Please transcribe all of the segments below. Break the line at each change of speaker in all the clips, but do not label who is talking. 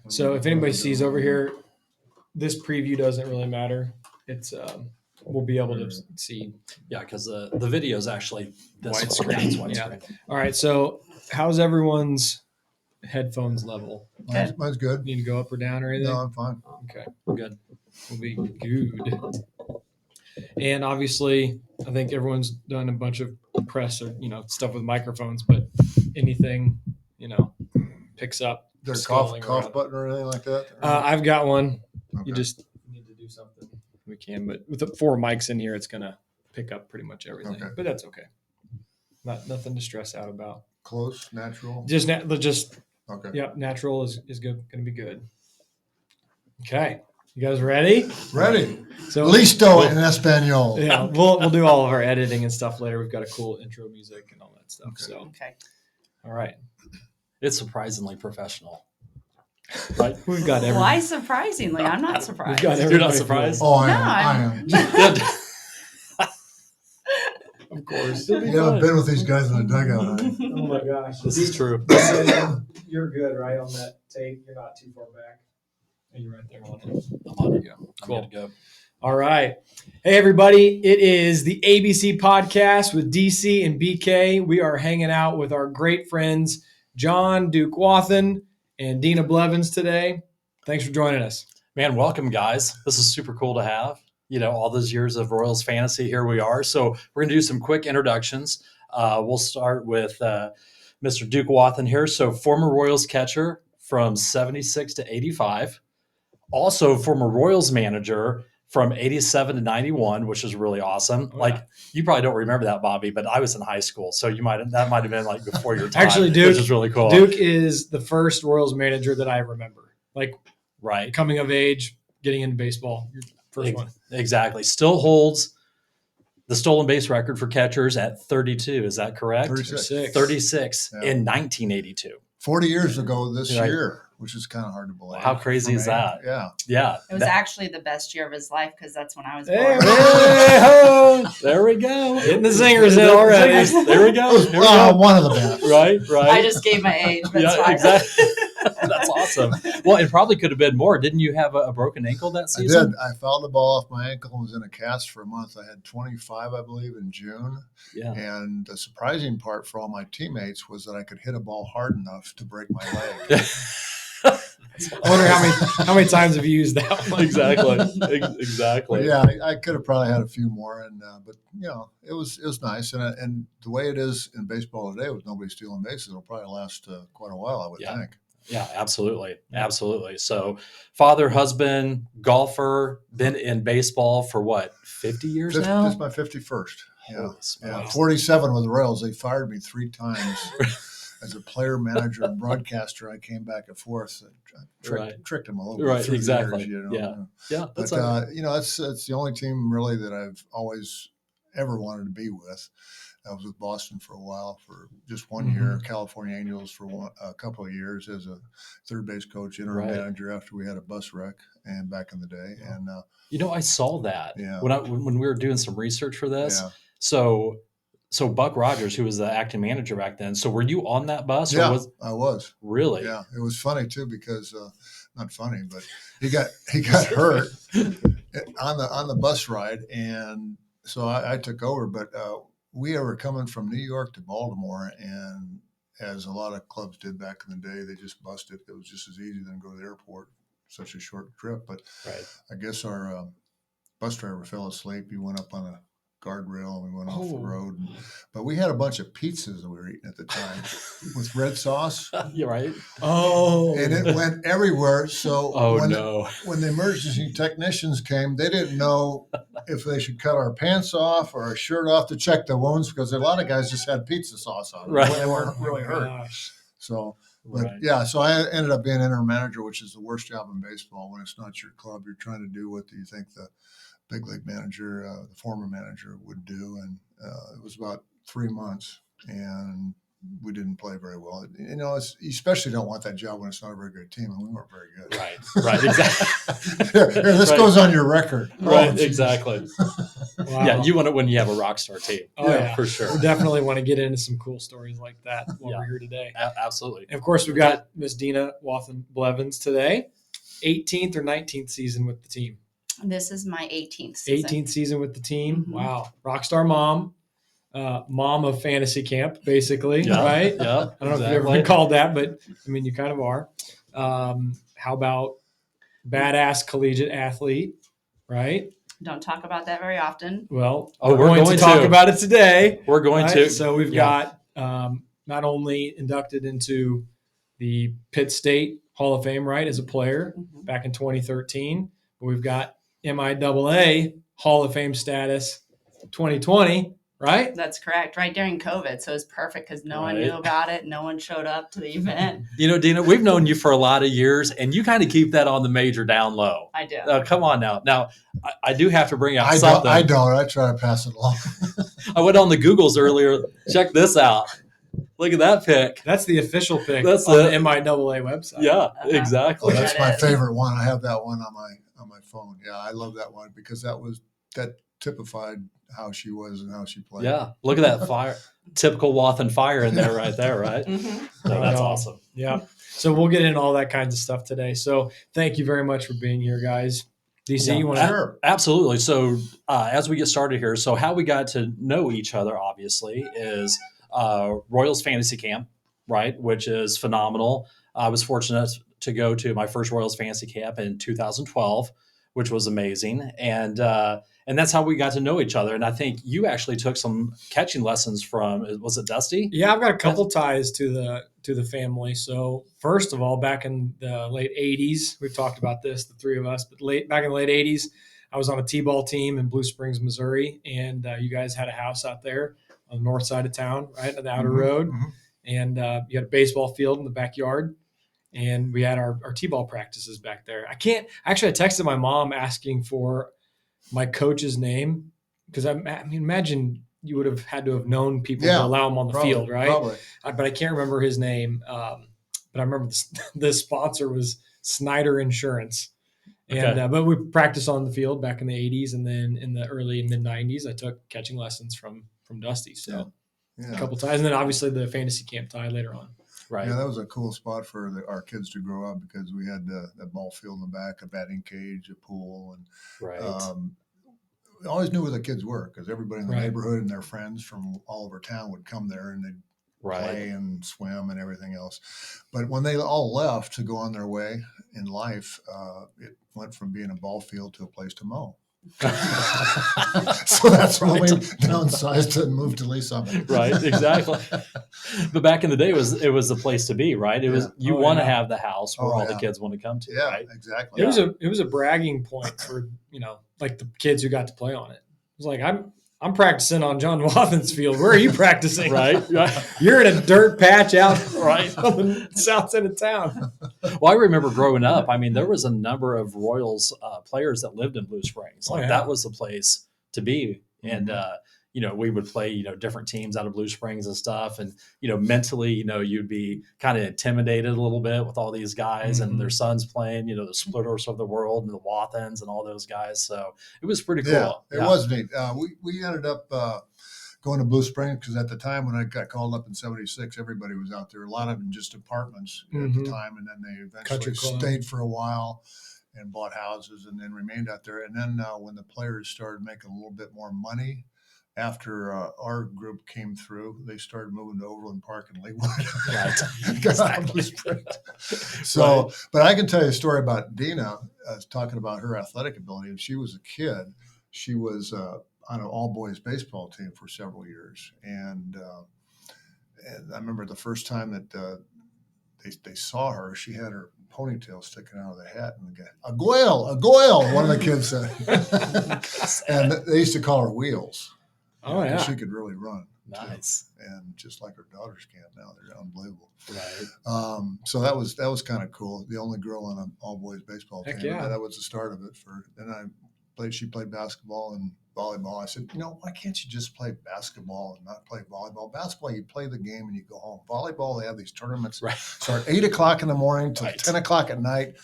So if anybody sees over here, this preview doesn't really matter. It's we'll be able to see.
Yeah, because the video is actually
Widescreen.
It's widescreen.
All right. So how's everyone's headphones level?
Mine's good.
Need to go up or down or anything?
No, I'm fine.
Okay.
We're good.
We'll be good. And obviously, I think everyone's done a bunch of press or stuff with microphones, but anything picks up.
Is there a cough button or anything like that?
I've got one.
Okay.
You just need to do something. We can, but with the 4 mics in here, it's gonna pick up pretty much everything.
Okay.
But that's okay. Nothing to stress out about.
Close, natural.
Just
Okay.
Yep, natural is good. Gonna be good. Okay, you guys ready?
Ready.
So
Listo in Espanol.
yeah, we'll do all of our editing and stuff later. We've got a cool intro music and all that stuff.
Okay.
So
Okay.
all right,
It's surprisingly professional. Right?
we've got everything.
Why surprisingly? I'm not surprised.
We've got
You're not
everybody
surprised?
Oh,
No,
I am.
Of course.
You haven't been with these guys in the dugout.
Oh my gosh.
This is true.
You're good, right, on that tape? You're not too far back. You're right there on it.
I'm on it.
Cool.
I'm good to go.
All right. Hey, everybody. It is the ABC podcast with DC and BK. We are hanging out with our great friends, John Wathan and Dina Blevins today. Thanks for joining us.
Man, welcome, guys. This is super cool to have. All those years of Royals fantasy, here we are. So we're going to do some quick introductions. We'll start with Mr. Duke Wathan here. So former Royals catcher from 76 to 85. Also former Royals manager from 87 to 91, which is really awesome.
Oh, yeah.
You probably don't remember that, Bobby, but I was in high school. So that might have been like before your time.
Actually, Duke,
which is really cool.
Duke is the first Royals manager that I remember.
Right.
Coming of age, getting into baseball. Your first one.
Exactly. Still holds the stolen base record for catchers at 32. Is that correct?
36.
36
Yeah.
in 1982.
40 years ago this
Right.
year, which is kind of hard to believe.
How crazy is that?
Yeah.
Yeah.
It was actually the best year of his life because that's when I was born.
Hey,
There we go.
hitting the zingers in already.
There we go. Here we go.
One of the best.
Right.
I just gave my age. But it's
Yeah,
fine.
exactly. That's awesome. Well, it probably could have been more. Didn't you have a broken ankle that
I
season?
did. I fouled the ball off my ankle and was in a cast for a month. I had 25, I believe, in June.
Yeah.
And the surprising part for all my teammates was that I could hit a ball hard enough to break my leg.
I wonder how many times have you used that one?
Exactly.
But yeah, I could have probably had a few more, but it was nice, and the way it is in baseball today, with nobody stealing bases, it'll probably last quite a while, I would think.
Yeah, absolutely. Absolutely. So father, husband, golfer, been in baseball for what, 50 years now?
This is my 51st.
Holy smokes.
47 with the Royals. They fired me 3 times as a player, manager, and broadcaster. I came back and forth. Tricked them a little bit.
Right,
through the
exactly.
years,
Yeah,
But, that's the only team really that I've always ever wanted to be with. I was with Boston for a while, for just 1 year, California Angels for a couple of years as a third base coach, interim manager after we had a bus wreck and back in the day. And
I saw that
Yeah.
when we were doing some research for this.
Yeah.
So Buck Rogers, who was the acting manager back then. So were you on that bus?
Yeah,
Or
I was.
Really?
Yeah, it was funny too because not funny, but he got hurt on the bus ride, and so I took over. But we were coming from New York to Baltimore, and as a lot of clubs did back in the day, they just busted. It was just as easy than go to the airport. Such a short trip, but I guess our bus driver fell asleep. He went up on a guardrail and we went off the road. But we had a bunch of pizzas that we were eating at the time with red sauce.
You're right.
Oh,
And it went everywhere. So when the emergency technicians came, they didn't know if they should cut our pants off or our shirt off to check the wounds because a lot of guys just had pizza sauce on them.
Right.
They weren't really hurt.
Gosh.
So, so I ended up being interim manager, which is the worst job in baseball when it's not your club. You're trying to do what you think the big league manager, the former manager would do. And it was about 3 months and we didn't play very well. You especially don't want that job when it's not a very good team, and we weren't very good.
Right, exactly.
Here, this goes on your record.
Right, exactly.
Wow.
Yeah, you want it when you have a rock star team.
Oh, yeah.
For sure.
We definitely want to get into some cool stories like that while
Yeah.
we're here today.
Absolutely.
And of course, we've got Miss Dina Wathan Blevins today. 18th or 19th season with the team.
This is my 18th season.
18th season with the team.
Mhm.
Wow. Rockstar mom. Mom of fantasy camp, basically,
Yeah,
right?
yeah.
I don't know if you've ever
exactly.
been called that, but I mean, you kind of are. How about badass collegiate athlete, right?
Don't talk about that very often.
Well,
Oh,
we're going to talk about it today.
We're going
right?
to.
So we've got not only inducted into the Pitt State Hall of Fame, right, as a player
Mhm.
back in 2013, but we've got MIAA Hall of Fame status 2020, right?
That's correct. Right during COVID. So it was perfect because no one
Right.
knew about it. No one showed up to the event.
Dina, we've known you for a lot of years, and you kind of keep that on the major down low.
I do.
Come on now. Now, I do have to bring up
I
something.
don't. I try to pass it along.
I went on the Googles earlier. Check this out. Look at that pic.
That's the official pick
That's
on
it.
the MIAA website.
Yeah, exactly.
Oh, that's
That
my
is.
favorite one. I have that one on my phone. Yeah, I love that one because that typified how she was and how she played.
Yeah, look at that fire. Typical Wathan fire in there, right there, right?
Mhm.
So that's
Right on.
awesome.
Yeah. So we'll get into all that kinds of stuff today. So thank you very much for being here, guys. DC,
Yeah.
you want to?
Sure.
Absolutely. So as we get started here, so how we got to know each other, obviously, is Royals Fantasy Camp, right, which is phenomenal. I was fortunate to go to my first Royals Fantasy Camp in 2012, which was amazing, and that's how we got to know each other. And I think you actually took some catching lessons from, was it Dusty?
Yeah, I've got a couple ties to the family. So first of all, back in the late '80s, we've talked about this, the three of us, but back in the late '80s, I was on a t-ball team in Blue Springs, Missouri, and you guys had a house out there on the north side of town, right on the outer road, and you had a baseball field in the backyard. And we had our t-ball practices back there. I texted my mom asking for my coach's name because I mean, imagine you would have had to have known people to allow him on the
probably,
field, right?
Probably.
But I can't remember his name. But I remember the sponsor was Snyder Insurance. And
Okay.
but we practiced on the field back in the '80s, and then in the early mid '90s, I took catching lessons from Dusty. So
Yeah.
a couple times, and then obviously the fantasy camp tie later on.
Right.
Yeah, that was a cool spot for our kids to grow up because we had the ball field in the back, a batting cage, a pool, and
Right.
we always knew where the kids were because everybody in the
Right.
neighborhood and their friends from all over town would come there and they'd play and swim and everything else. But when they all left to go on their way in life, it went from being a ball field to a place to mow. So that's when we downsized and moved to Lee Summit.
Right, exactly. But back in the day, it was the place to be, right? It was you
Oh,
want to
yeah.
have the house where all the kids want to come to,
Yeah,
right?
exactly.
It was a bragging point for like the kids who got to play on it. It was like I'm practicing on John Wathan's field. Where are you practicing?
Right.
You're in a dirt patch out
Right.
on the south side of town.
Well, I remember growing up. I mean, there was a number of Royals players that lived in Blue Springs. Like that was the place to be, and we would play different teams out of Blue Springs and stuff, and mentally, you'd be kind of intimidated a little bit with all these guys and their sons playing, the Splitters of the world and the Wathans and all those guys. So it was pretty cool.
Yeah, it was neat. We ended up going to Blue Springs because at the time when I got called up in '76, everybody was out there. A lot of them just apartments at the time, and then they eventually stayed for a while and bought houses and then remained out there. And then when the players started making a little bit more money after our group came through, they started moving to Overland Park and Leawood.
Right.
Got out of Blue Springs. So, but I can tell you a story about Dina talking about her athletic ability. When she was a kid, she was on an all-boys baseball team for several years. And I remember the first time that they saw her, she had her ponytail sticking out of the hat, and the guy, a Goyle, one of the kids said. And they used to call her Wheels.
Oh, yeah.
She could really run.
Nice.
And just like her daughters can now, they're unbelievable.
Right.
So that was kind of cool. The only girl on an all boys baseball
Heck
team.
yeah.
That was the start of it. She played basketball and volleyball. I said, why can't you just play basketball and not play volleyball? Basketball, you play the game and you go home. Volleyball, they have these tournaments.
Right.
Start 8 o'clock in the morning till 10 o'clock at night.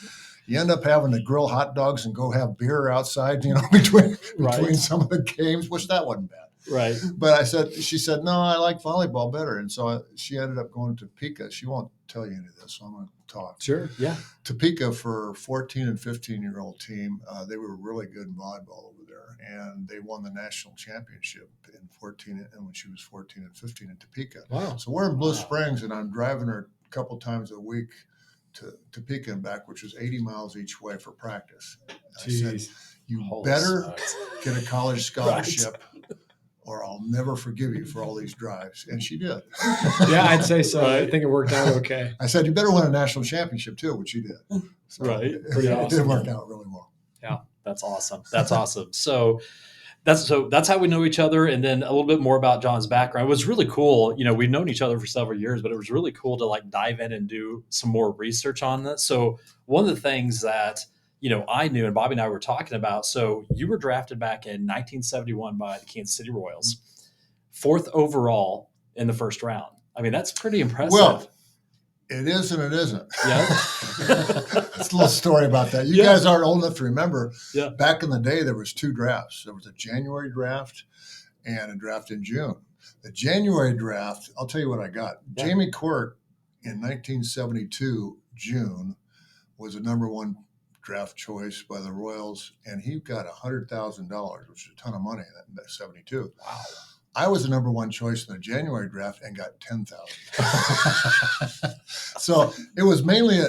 You end up having to grill hot dogs and go have beer outside, between
Right.
some of the games, which that wasn't bad.
Right.
But she said, no, I like volleyball better. And so she ended up going to Topeka. She won't tell you any of this, so I'm going to talk.
Sure.
Yeah.
Topeka for 14 and 15-year-old team. They were really good in volleyball over there, and they won the national championship in 14 and when she was 14 and 15 in Topeka.
Wow.
So we're in Blue Springs, and I'm driving her a couple times a week to Topeka and back, which was 80 miles each way for practice. I said, you
Holy
better
smokes.
get a college scholarship or I'll never forgive you for all these drives. And she did.
Yeah, I'd say so.
Right.
I think it worked out okay.
I said, you better win a national championship too, which she did. So
Right.
Pretty
it
awesome.
did work out really well.
Yeah.
That's awesome. That's awesome. So that's how we know each other. And then a little bit more about John's background. It was really cool. We've known each other for several years, but it was really cool to dive in and do some more research on this. So one of the things that, I knew and Bobby and I were talking about. So you were drafted back in 1971 by the Kansas City Royals, 4th overall in the first round. I mean, that's pretty impressive.
Well, it is and it isn't.
Yeah.
It's a little story about that. You guys aren't old enough to remember.
Yeah.
Back in the day, there was 2 drafts. There was a January draft and a draft in June. The January draft, I'll tell you what I got.
Yeah.
Jamie Quirk in 1972, June, was a number 1 draft choice by the Royals, and he got $100,000, which is a ton of money in that 72.
Wow.
I was the number 1 choice in the January draft and got $10,000. So it was mainly a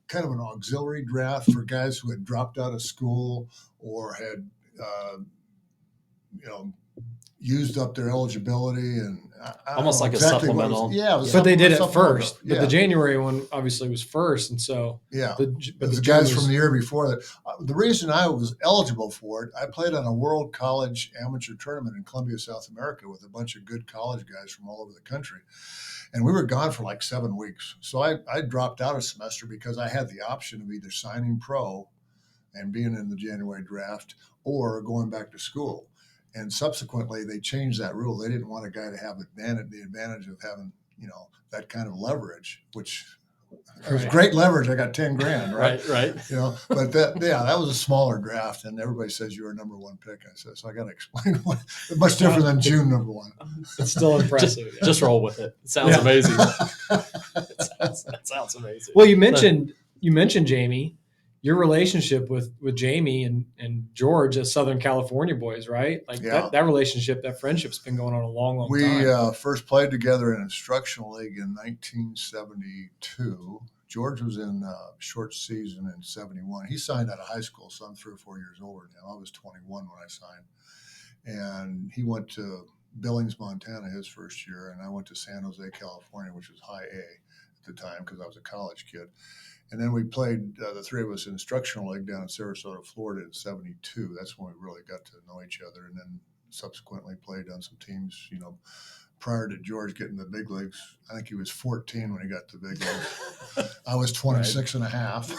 kind of an auxiliary draft for guys who had dropped out of school or had, used up their eligibility, and I
Almost
don't know
like a
exactly what it
supplemental.
was. Yeah, it was
But they did it
supplemental.
first. But
Yeah,
the January one obviously was first, and so
yeah.
but
The
the
guys
June was-
from the year before that. The reason I was eligible for it, I played on a World College Amateur Tournament in Columbia, South America, with a bunch of good college guys from all over the country. And we were gone for 7 weeks. So I dropped out a semester because I had the option of either signing pro and being in the January draft or going back to school. And subsequently, they changed that rule. They didn't want a guy to have the advantage of having, that kind of leverage, which it was
Right.
great leverage. I got $10,000, right?
Right.
But that was a smaller draft, and everybody says you were a number 1 pick. I said, so I got to explain much different than June number 1.
It's still impressive. yeah.
Just roll with it. It sounds
Yeah.
amazing. That sounds amazing.
Well, you mentioned Jamie, your relationship with Jamie and George as Southern California boys, right?
Yeah.
that relationship, that friendship's been going on a long, long
We
time.
first played together in an instructional league in 1972. George was in short season in 71. He signed out of high school, so I'm 3 or 4 years older now. I was 21 when I signed. And he went to Billings, Montana his first year, and I went to San Jose, California, which was high A at the time because I was a college kid. And then we played, the 3 of us, in instructional league down in Sarasota, Florida in 72. That's when we really got to know each other. And then subsequently played on some teams, prior to George getting the big leagues. I think he was 14 when he got to the big leagues. I was 26 and a half.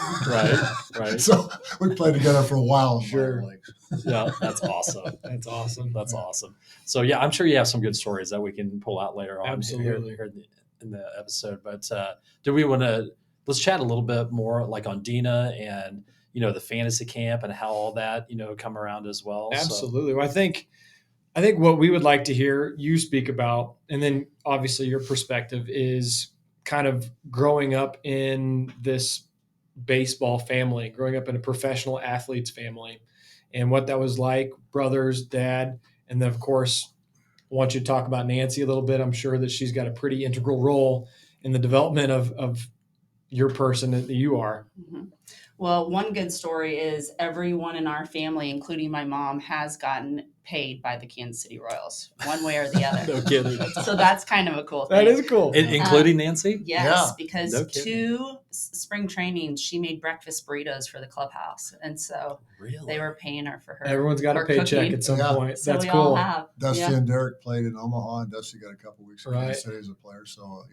Right.
So we played together for a while in
Sure.
minor leagues.
Yeah, that's awesome.
That's awesome.
That's awesome. So yeah, I'm sure you have some good stories that we can pull out later on
Absolutely.
here in the episode. But do we want to let's chat a little bit more on Dina and the fantasy camp and how all that come around as well.
Absolutely. Well, I think what we would like to hear you speak about, and then obviously your perspective, is kind of growing up in this baseball family, growing up in a professional athlete's family, and what that was like, brothers, dad, and then of course, I want you to talk about Nancy a little bit. I'm sure that she's got a pretty integral role in the development of your person that you are.
Mhm. Well, one good story is everyone in our family, including my mom, has gotten paid by the Kansas City Royals, one way or the other.
No kidding.
So that's kind of a cool thing.
That is cool.
Including Nancy?
Yes,
Yeah.
because
No kidding.
2 spring trainings, she made breakfast burritos for the clubhouse. And so
Really?
they were paying her for her.
Everyone's got a
her
paycheck
cooking.
at some
Yeah.
point.
So
That's
we
cool.
all have.
Dusty
Yeah.
and Derek played in Omaha, and Dusty got a couple weeks in
Right.
Kansas City as a player. So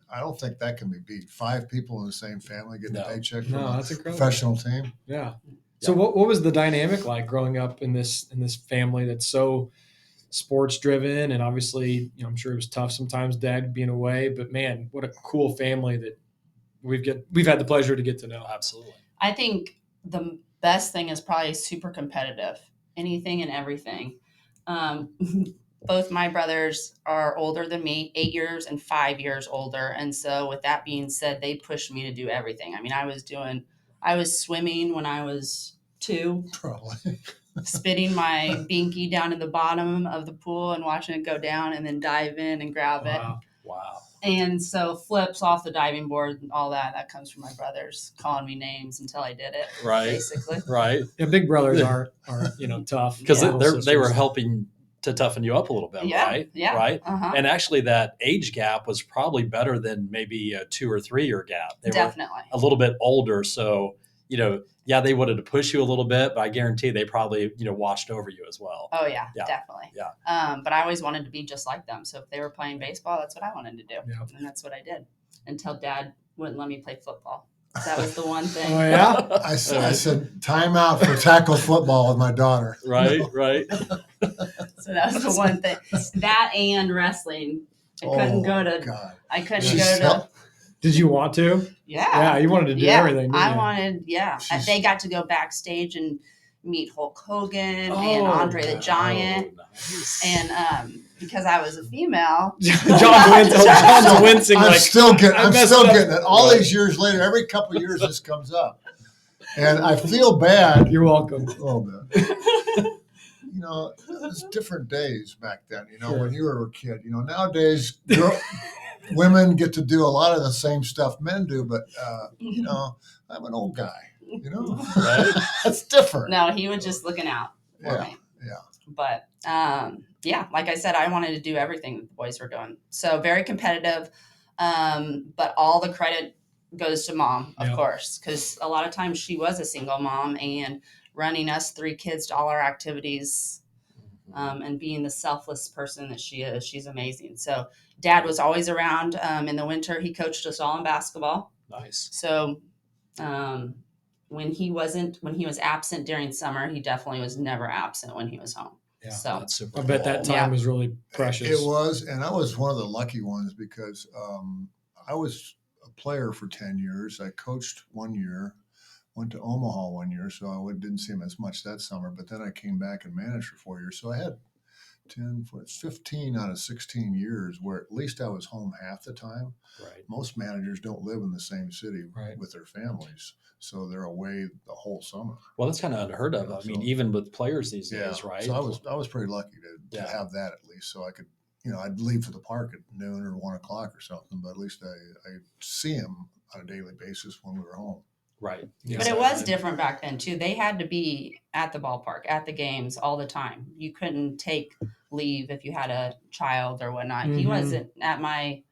I don't think that can be beat. 5 people in the same family getting
No.
a paycheck from
No,
a
that's incredible.
professional team.
Yeah. So what was the dynamic like growing up in this family that's so sports driven, and obviously, I'm sure it was tough sometimes, dad being away, but man, what a cool family that we've had the pleasure to get to know.
Absolutely.
I think the best thing is probably super competitive, anything and everything. Both my brothers are older than me, 8 years and 5 years older. And so with that being said, they pushed me to do everything. I mean, I was swimming when I was 2,
Probably.
spitting my binky down to the bottom of the pool and watching it go down and then dive in and grab it.
Wow.
And so flips off the diving board and all that comes from my brothers calling me names until I did it.
Right.
Basically.
Right.
Yeah, big brothers are tough
Because
Yeah.
they were helping to toughen you up a little bit,
Yeah,
right?
yeah.
Right.
Uh-huh.
And actually, that age gap was probably better than maybe a 2 or 3 year gap. They
Definitely.
were a little bit older, so they wanted to push you a little bit, but I guarantee they probably watched over you as well.
Oh yeah,
Yeah.
definitely.
Yeah.
But I always wanted to be just like them. So if they were playing baseball, that's what I wanted to do,
Yeah.
and that's what I did until Dad wouldn't let me play football. That was the one thing.
Oh yeah.
I said time out for tackle football with my daughter.
Right. Right.
So that was the one thing. That and wrestling. I couldn't go to.
God.
I couldn't
She's
go to.
Did you want to?
Yeah.
You wanted to do everything. Didn't
I
you?
wanted. Yeah, they got to go backstage and meet Hulk Hogan
Oh,
and Andre the Giant.
Nice.
And because I was a female,
John's wincing
I'm
like
still getting
I messed
getting it. All
Right.
these years later, every couple of years this comes up. And I feel bad.
you're welcome.
A little bit. It was different days back then,
Sure.
when you were a kid. Nowadays, women get to do a lot of the same stuff men do, but, I'm an old guy,
Right.
That's different.
no, he was just looking out for
Yeah,
me.
yeah.
But like I said, I wanted to do everything that the boys were doing. So very competitive. But all the credit goes to Mom, of
Yeah.
course, because a lot of times she was a single mom and running us 3 kids to all our activities, and being the selfless person that she is. She's amazing. So Dad was always around. In the winter, he coached us all in basketball.
Nice.
So when he was absent during summer, he definitely was never absent when he was home.
Yeah.
So
That's super
I bet
cool.
that time
Yeah.
was really precious.
It was, and I was one of the lucky ones because I was a player for 10 years. I coached 1 year, went to Omaha 1 year, so I didn't see him as much that summer. But then I came back and managed for 4 years. So I had 15 out of 16 years where at least I was home half the time.
Right.
Most managers don't live in the same city
Right.
with their families, so they're away the whole summer.
Well, that's kind of unheard of. I mean, even with players these days, right?
So I was pretty lucky to
Yeah.
have that at least, so I could, I'd leave for the park at noon or 1:00 or something, but at least I see him on a daily basis when we were home.
Right.
Yeah.
But it was different back then too. They had to be at the ballpark, at the games all the time. You couldn't take leave if you had a child or whatnot. He
Mhm.
wasn't at my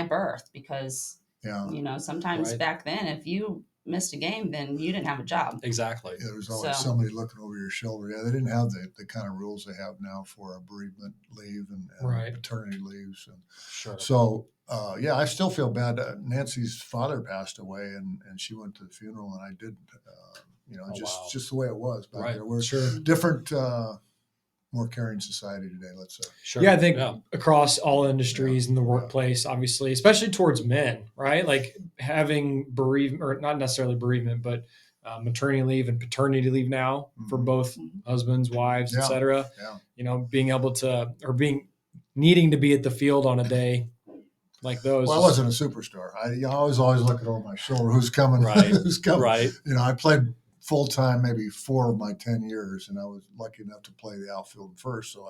birth because
Yeah,
sometimes
Right.
back then if you missed a game, then you didn't have a job.
Exactly.
there was always
So-
somebody looking over your shoulder. Yeah, they didn't have the kind of rules they have now for a bereavement leave and
Right.
paternity leaves. And
Sure.
so, I still feel bad. Nancy's father passed away, and she went to the funeral, and I didn't.
Wow.
Just the way it was back
Right.
there. We're
Sure.
different, more caring society today, let's say.
Sure.
Yeah, I think across all industries in the workplace, obviously, especially towards men, right? Like having bereavement, or not necessarily bereavement, but maternity leave and paternity leave now for
Mhm.
both husbands, wives,
Yeah.
etc.
Yeah.
Being able to, or needing to be at the field on a day like those.
Well, I wasn't a superstar. I was always looking over my shoulder. Who's coming?
Right.
Who's coming?
Right.
I played full time maybe 4 of my 10 years, and I was lucky enough to play the outfield first. So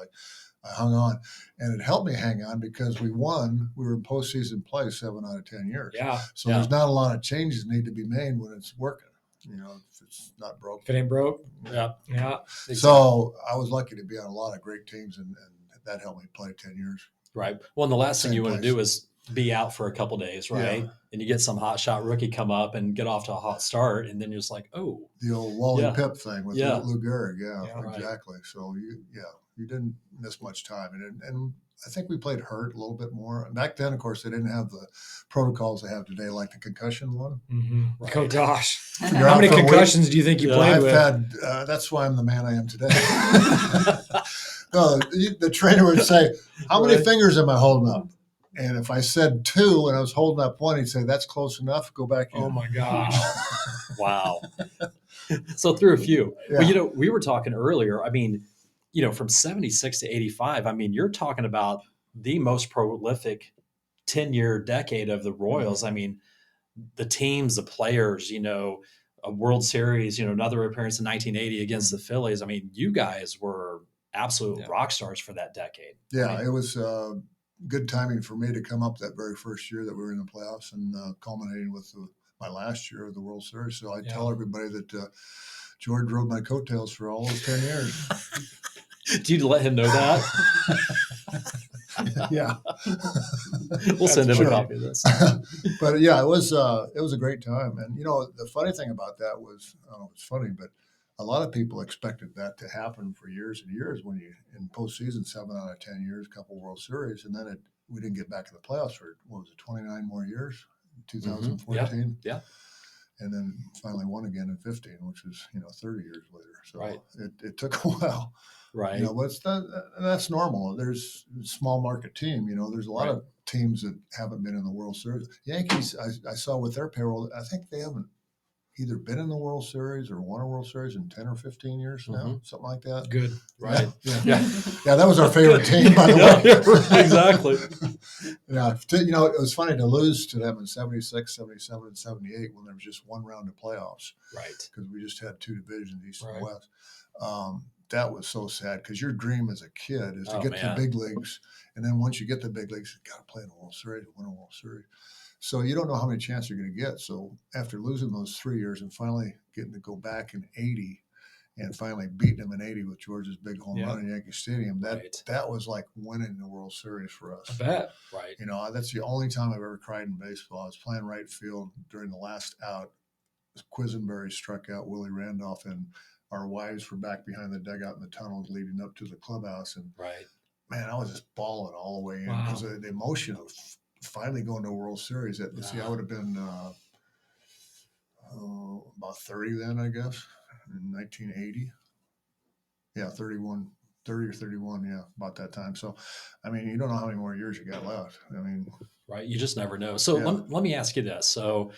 I hung on, and it helped me hang on because we won. We were in postseason play 7 out of 10 years.
Yeah.
So there's not a lot of changes need to be made when it's working. If it's not broke.
If it ain't broke.
Yeah.
Yeah.
So I was lucky to be on a lot of great teams, and that helped me play 10 years.
Right. Well, and the last thing
Same
you want to
place.
do is be out for a couple days, right?
Yeah.
And you get some hot shot rookie come up and get off to a hot start, and then you're just like, oh,
The old Wally
Yeah.
Pip thing with
Yeah.
Lou Gehrig. Yeah,
Yeah,
right.
exactly. So you didn't miss much time, and I think we played hurt a little bit more. Back then, of course, they didn't have the protocols they have today, like the concussion one.
Mm-hmm.
Right.
Oh gosh,
You're
how
out
many
for a week.
concussions do you think you
Yeah,
played
I've
with?
had. That's why I'm the man I am today. No, the trainer would say, "How many
Right.
fingers am I holding up?" And if I said 2 and I was holding up 1, he'd say, "That's close enough. Go back in."
Oh my gosh.
Wow. So through a few.
Yeah.
Well, we were talking earlier. I mean, from 76 to 85, I mean, you're talking about the most prolific 10-year decade of the Royals. I mean, the teams, the players, a World Series, another appearance in 1980 against the Phillies. I mean, you guys were absolute rock stars for that decade.
Yeah,
I mean,
it was good timing for me to come up that very first year that we were in the playoffs and culminating with my last year of the World Series. So I tell everybody that George rode my coattails for all those 10 years.
Did you let him know that?
Yeah.
We'll send him a copy of this.
But yeah, it was a great time. And, the funny thing about that was, it's funny, but a lot of people expected that to happen for years and years when you, in postseason, 7 out of 10 years, a couple World Series. And then we didn't get back in the playoffs for, 29 more years, 2014.
Mm-hmm. Yeah.
And then finally won again in 15, which was, 30 years later. So
right.
it took a while.
Right.
But that's normal. There's a small market team. There's a lot of teams that haven't been in the World Series. Yankees, I saw with their payroll, I think they haven't either been in the World Series or won a World Series in 10 or 15 years now, something like that.
Good.
Right.
Yeah, that was our favorite team, by the way.
Exactly.
It was funny to lose to them in 76, 77, and 78 when there was just one round of playoffs.
Right.
Because we just had 2 divisions, East and West. That was so sad because your dream as a kid is to get to the big leagues. And then once you get to the big leagues, you got to play in a World Series, win a World Series. So you don't know how many chances you're going to get. So after losing those 3 years and finally getting to go back in 80 and finally beating them in 80 with George's big home run in Yankee Stadium, that was like winning the World Series for us.
I bet.
Right.
That's the only time I've ever cried in baseball. I was playing right field during the last out. Quisenberry struck out Willie Randolph, and our wives were back behind the dugout in the tunnels leading up to the clubhouse. And man, I was just bawling all the way in because of the emotion of finally going to a World Series. I would have been about 30 then, I guess, in 1980. Yeah, 30 or 31, about that time. So, I mean, you don't know how many more years you got left. I mean,
right. You just never know. So let me ask you this. So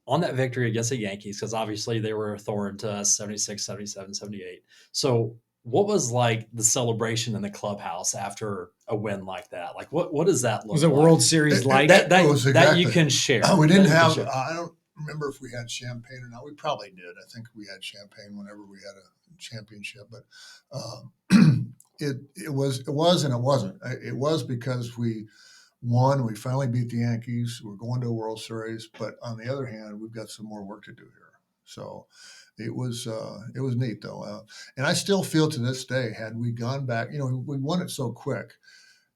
on that victory against the Yankees, because obviously they were a thorn to us, 76, 77, 78. So what was like the celebration in the clubhouse after a win like that? Like what does that look like?
Was a World Series like
that you can share?
We didn't have, I don't remember if we had champagne or not. We probably did. I think we had champagne whenever we had a championship, but it was and it wasn't. It was because we won. We finally beat the Yankees. We're going to a World Series, but on the other hand, we've got some more work to do here. So it was neat though, and I still feel to this day, had we gone back, we won it so quick,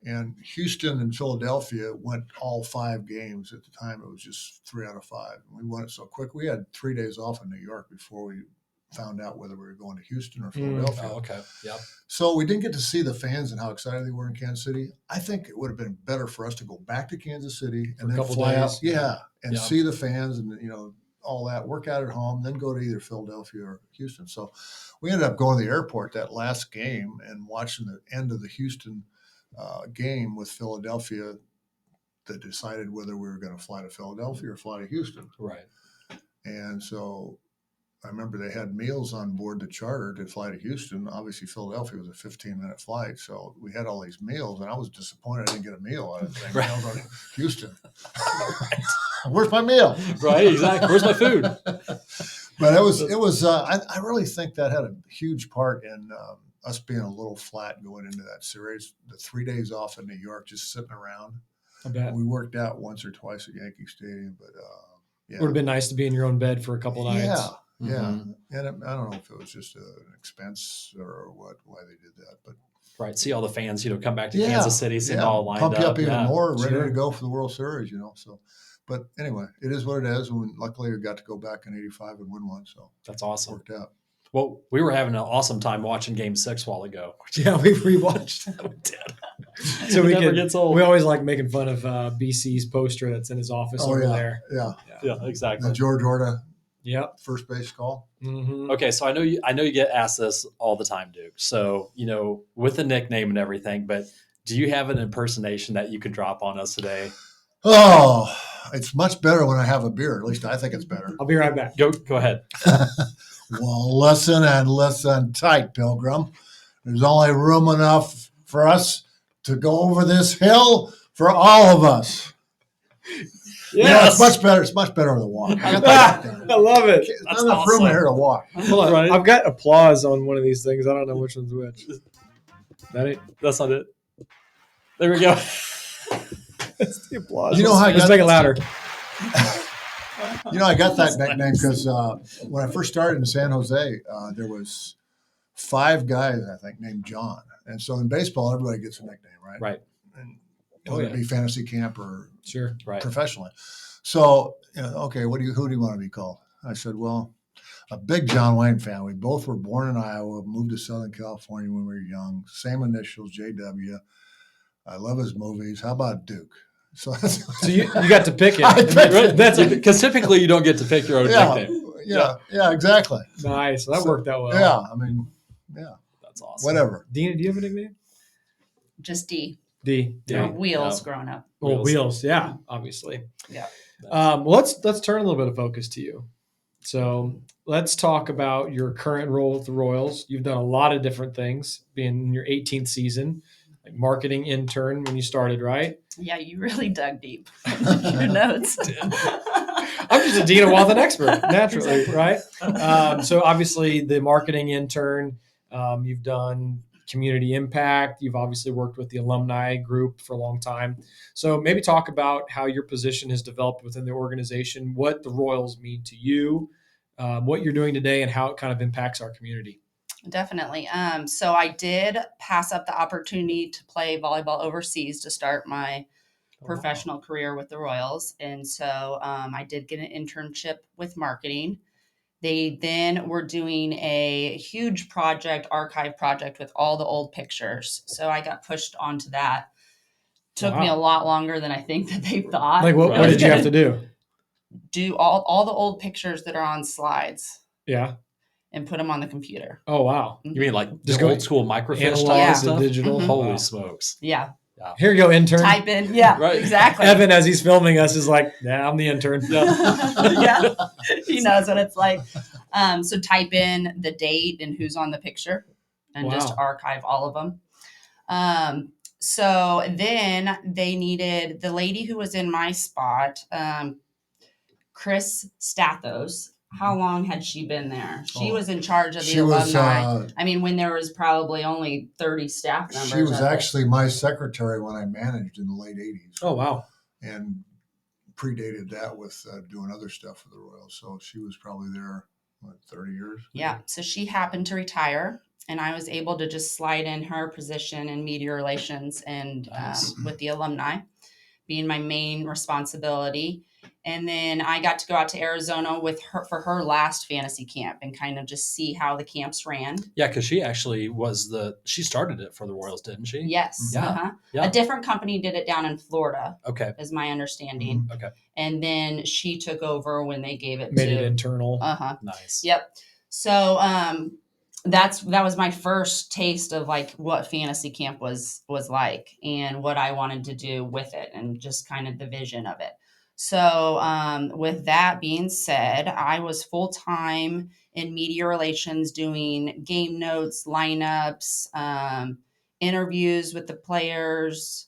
and Houston and Philadelphia went all 5 games at the time. It was just 3 out of 5. We won it so quick. We had 3 days off in New York before we found out whether we were going to Houston or Philadelphia.
Okay. Yep.
So we didn't get to see the fans and how excited they were in Kansas City. I think it would have been better for us to go back to Kansas City and then fly out. Yeah. And see the fans and, all that, work out at home, then go to either Philadelphia or Houston. So we ended up going to the airport that last game and watching the end of the Houston game with Philadelphia that decided whether we were going to fly to Philadelphia or fly to Houston.
Right.
And so I remember they had meals on board the charter to fly to Houston. Obviously, Philadelphia was a 15-minute flight, so we had all these meals, and I was disappointed I didn't get a meal out of the thing. I was on Houston. Where's my meal?
Right, exactly. Where's my food?
But it was. I really think that had a huge part in us being a little flat going into that series. The 3 days off in New York, just sitting around.
I bet.
We worked out once or twice at Yankee Stadium, but
it would have been nice to be in your own bed for a couple of nights.
Yeah, and I don't know if it was just an expense or why they did that, but
right, see all the fans, come back to Kansas City, see them all lined
pump
up,
you up even more, ready to go for the World Series, So, but anyway, it is what it is. And luckily, we got to go back in '85 and win one, so
that's awesome.
Worked out.
Well, we were having an awesome time watching Game 6 a while ago.
Yeah, we rewatched.
We did.
So
it never gets old.
We always like making fun of BC's poster that's in his office over there.
Yeah, exactly.
The George Orta.
Yep.
First base call.
Mm-hmm.
Okay, so I know you get asked this all the time, Duke. So with the nickname and everything, but Do you have an impersonation that you could drop on us today?
Oh, it's much better when I have a beer. At least I think it's better.
I'll be right back.
Go ahead.
Well, listen and listen tight, Pilgrim. There's only room enough for us to go over this hill for all of us. Yeah, it's much better. It's much better with a walk. I
love it.
There's not enough room here to walk.
Hold on.
Right.
I've got applause on one of these things. I don't know which one's which. That ain't.
That's not it. There we go.
That's the applause.
You know how I
Let's
got
make it louder.
I got that nickname because when I first started in San Jose, there was 5 guys, I think, named John. And so in baseball, everybody gets a nickname, right?
Right.
And whether it be fantasy camp or
Sure.
Right.
professionally. So, okay, who do you want to be called? I said, well, a big John Wayne fan. We both were born in Iowa, moved to Southern California when we were young. Same initials, JW. I love his movies. How about Duke? So
you got to pick it.
I picked it.
That's because typically you don't get to pick your own nickname.
Yeah, exactly.
Nice. That worked out well.
Yeah, I mean, yeah,
That's awesome.
whatever.
Dina, do you have a nickname?
Just D.
D.
Yeah.
Or Wheels
Yeah.
growing up.
Well, wheels. Yeah, obviously.
Yeah.
Well, let's turn a little bit of focus to you. So let's talk about your current role with the Royals. You've done a lot of different things, being in your 18th season, like marketing intern when you started, right?
Yeah, you really dug deep. Your notes.
I'm just a Dina Wathan expert, naturally,
Exactly.
right? So obviously the marketing intern, you've done community impact. You've obviously worked with the alumni group for a long time. So maybe talk about how your position has developed within the organization, what the Royals mean to you, what you're doing today, and how it kind of impacts our community.
Definitely. So I did pass up the opportunity to play volleyball overseas to start my professional career with the Royals. And so I did get an internship with marketing. They then were doing a huge archive project with all the old pictures. So I got pushed onto that. Took me a lot longer than I think that they thought.
Like what did you have to do?
Do all the old pictures that are on slides.
Yeah.
And put them on the computer.
Oh, wow.
You mean like
Just
just
go
old school microfiche
Analog
type
Yeah.
to
stuff?
digital.
Mhm.
Holy
Wow.
smokes.
Yeah.
Here you go, intern.
Type in. Yeah,
Right.
exactly.
Evan, as he's filming us, is like, "Yeah, I'm the intern."
Yeah, he knows what it's like. So type in the date and who's on the picture and just
Wow.
archive all of them. So then they needed the lady who was in my spot, Chris Stathos. How long had she been there? She was in charge of the
She was,
alumni. I mean, when there was probably only 30 staff members.
She was
of it.
actually my secretary when I managed in the late 80s.
Oh, wow.
And predated that with doing other stuff for the Royals. So she was probably there, 30 years?
Yeah. So she happened to retire, and I was able to just slide in her position in media relations and
Nice.
with the alumni being my main responsibility. And then I got to go out to Arizona with her for her last fantasy camp and kind of just see how the camps ran.
Yeah, because she actually she started it for the Royals, didn't she?
Yes.
Yeah.
Uh-huh.
Yeah.
A different company did it down in Florida,
Okay.
is my understanding.
Okay.
And then she took over when they gave it
Made
to
it internal.
Uh-huh.
Nice.
Yep. So that was my first taste of like what fantasy camp was like and what I wanted to do with it and just kind of the vision of it. So with that being said, I was full-time in media relations doing game notes, lineups, interviews with the players,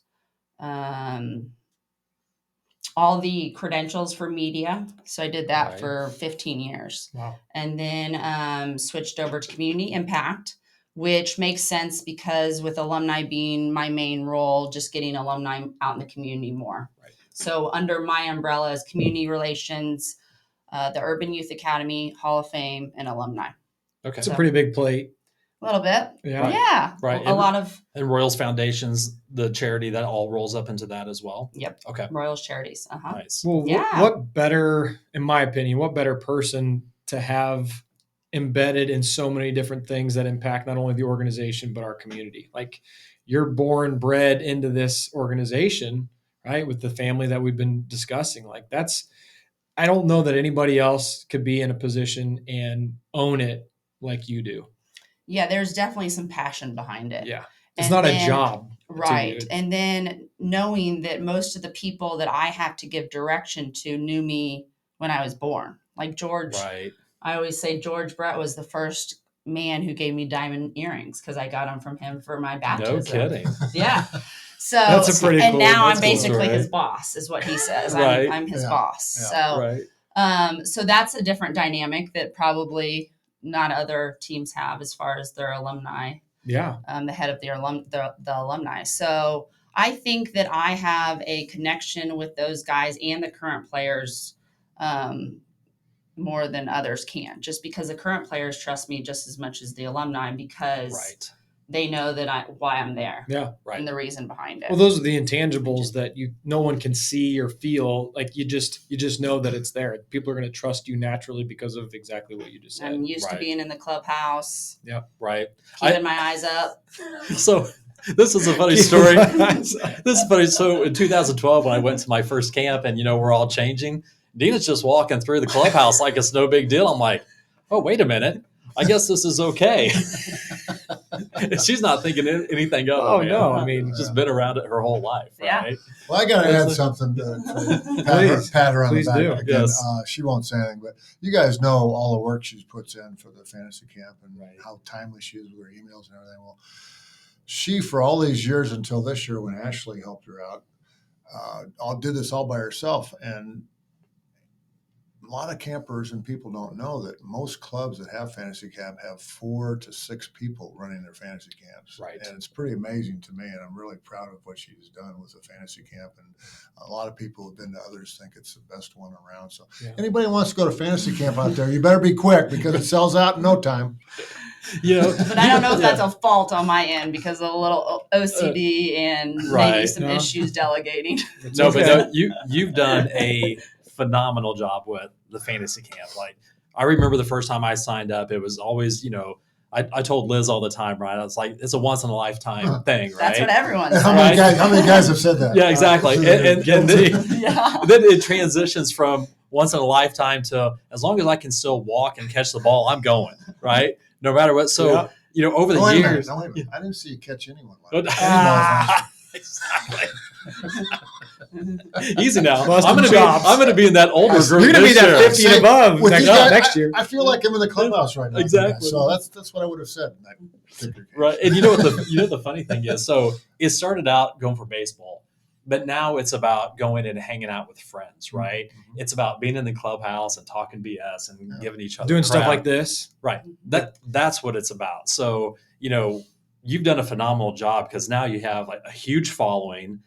all the credentials for media. So I did that
Right.
for 15 years.
Wow.
And then switched over to community impact, which makes sense because with alumni being my main role, just getting alumni out in the community more.
Right.
So under my umbrella is community relations, the Urban Youth Academy, Hall of Fame, and alumni.
Okay.
It's a pretty big plate.
A little bit.
Yeah.
Right.
Yeah.
Right.
A lot of
And Royals Foundations, the charity, that all rolls up into that as well.
Yep.
Okay.
Royals charities. Uh-huh.
Nice.
Well,
Yeah.
what better, in my opinion, what better person to have embedded in so many different things that impact not only the organization, but our community? Like you're bred into this organization, right? With the family that we've been discussing. Like I don't know that anybody else could be in a position and own it like you do.
Yeah, there's definitely some passion behind it.
Yeah. It's
And
not
then-
a job.
Right.
Dude.
And then knowing that most of the people that I have to give direction to knew me when I was born. Like George,
Right.
I always say George Brett was the first man who gave me diamond earrings because I got them from him for my baptism.
No kidding.
Yeah. So
That's a pretty
and
cool-
now
that's
I'm
cool
basically
story.
his boss, is what he says.
Right.
I'm his
Yeah.
boss.
Yeah.
So
Right.
so that's a different dynamic that probably not other teams have as far as their alumni,
Yeah.
the head of the alumni. So I think that I have a connection with those guys and the current players more than others can, just because the current players trust me just as much as the alumni because
Right.
they know that why I'm there
Yeah.
Right.
and the reason behind it.
Well, those are the intangibles that no one can see or feel. Like you just know that it's there. People are going to trust you naturally because of exactly what you just said.
I'm used to
Right.
being in the clubhouse,
Right.
keeping my eyes up.
So this is a funny story. This is funny. So in 2012, when I went to my first camp and, we're all changing, Dina's just walking through the clubhouse like it's no big deal. I'm like, oh, wait a minute. I guess this is okay. She's not thinking anything of it.
Oh,
man.
no. I mean,
Just been around it her whole life.
Yeah.
Right.
Well, I got to add something to pat her on
Please
the back
do.
again.
Yes.
She won't say anything, but you guys know all the work she puts in for the fantasy camp and
Right.
how timely she is with her emails and everything. Well, she, for all these years until this year when Ashley helped her out, did this all by herself. And a lot of campers and people don't know that most clubs that have fantasy camp have 4 to 6 people running their fantasy camps.
Right.
And it's pretty amazing to me. And I'm really proud of what she's done with the fantasy camp. And a lot of people who've been to others think it's the best one around. So anybody who wants to go to fantasy camp out there, you better be quick because it sells out in no time.
But I don't know if that's a fault on my end because of a little OCD and maybe
Right.
some
No.
issues delegating.
No,
okay.
but you've done a phenomenal job with the fantasy camp. Like I remember the first time I signed up, it was always, I told Liz all the time, right? I was like, it's a once in a lifetime thing, right?
That's what everyone says.
How many guys have said that?
Yeah, exactly. And
Guilty.
then it transitions from once in a lifetime to as long as I can still walk and catch the ball, I'm going, right? No matter what. So, over the
Wait a minute,
years.
wait a minute. I didn't see you catch anyone like
But-
that.
Exactly. Easy now.
Lost
I'm
some
going
chops.
to be in that older group.
You're going to be
this
that
year.
50 and above
With these guys,
next year.
I feel like I'm in the clubhouse right now.
Exactly.
So that's what I would have said in that particular case.
Right. And you know what the funny thing is? So it started out going for baseball, but now it's about going and hanging out with friends, right?
Mhm.
It's about being in the clubhouse and talking BS and
Yeah.
giving each other
Doing stuff
crap.
like this.
Right. That's what it's about. So, you've done a phenomenal job because now you have like a huge following,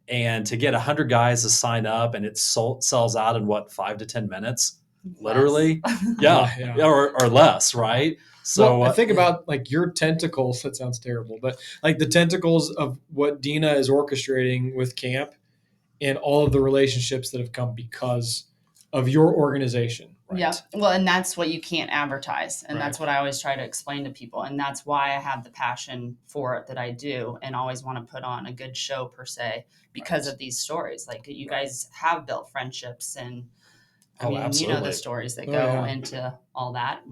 and to get 100 guys to sign up and it sells out in 5 to 10 minutes, literally. Yeah. Or less. Right. So
I think about like your tentacles. That sounds terrible, but like the tentacles of what Dina is orchestrating with camp and all of the relationships that have come because of your organization.
Right.
Yeah. Well, and that's what you can't advertise. And
Right.
that's what I always try to explain to people. And that's why I have the passion for it that I do and always want to put on a good show per se because of these stories. Like you guys have built friendships and I mean,
absolutely.
the stories that
Oh,
go
yeah.
into all that.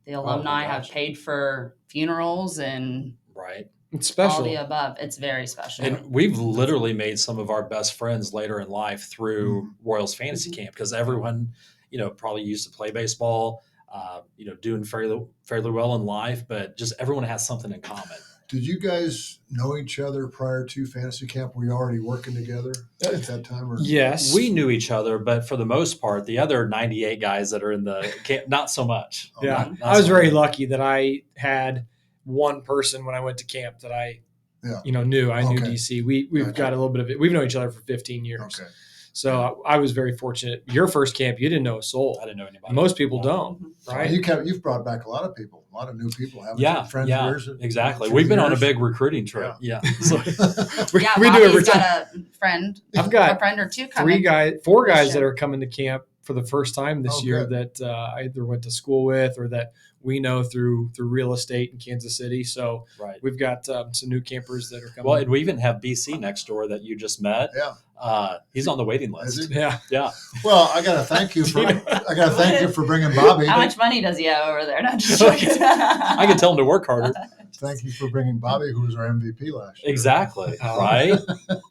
The alumni have
gosh.
paid for funerals and
right.
It's
all
special.
the above. It's very special.
And we've literally made some of our best friends later in life through Royals Fantasy Camp because everyone, probably used to play baseball, doing fairly well in life, but just everyone has something in common.
Did you guys know each other prior to fantasy camp? Were you already working together at that time? Or?
Yes.
We knew each other, but for the most part, the other 98 guys that are in the camp, not so much.
Yeah.
Not
I was
so
very
much.
lucky that I had one person when I went to camp that I, knew. I knew
Okay.
DC. We've
Gotcha.
got a little bit of it. We've known each other for 15 years.
Okay.
So I was very fortunate. Your first camp, you didn't know a soul.
I didn't know anybody.
Most people
Yeah.
don't, right?
You've brought back a lot of people, a lot of new people. Haven't
Yeah,
you? Friends of
yeah,
yours?
exactly.
through
We've been
the
on a
years?
big recruiting trip. Yeah. So,
we,
yeah,
we do every
Bobby's
time.
got a friend,
I've
a
got
friend or two coming.
4 guys
this
that
year.
are coming to camp for the first time this
Oh,
year
good.
that I either went to school with or that we know through real estate in Kansas City. So
right.
we've got some new campers that are coming.
Well, and we even have BC next door that you just met.
Yeah.
He's on the waiting
Is
list.
he?
yeah.
Yeah.
Well, I got to thank you for bringing Bobby.
How much money does he have over there? Not just
I can tell him to work harder.
thank you for bringing Bobby, who was our MVP last year.
Exactly.
Oh.
Right.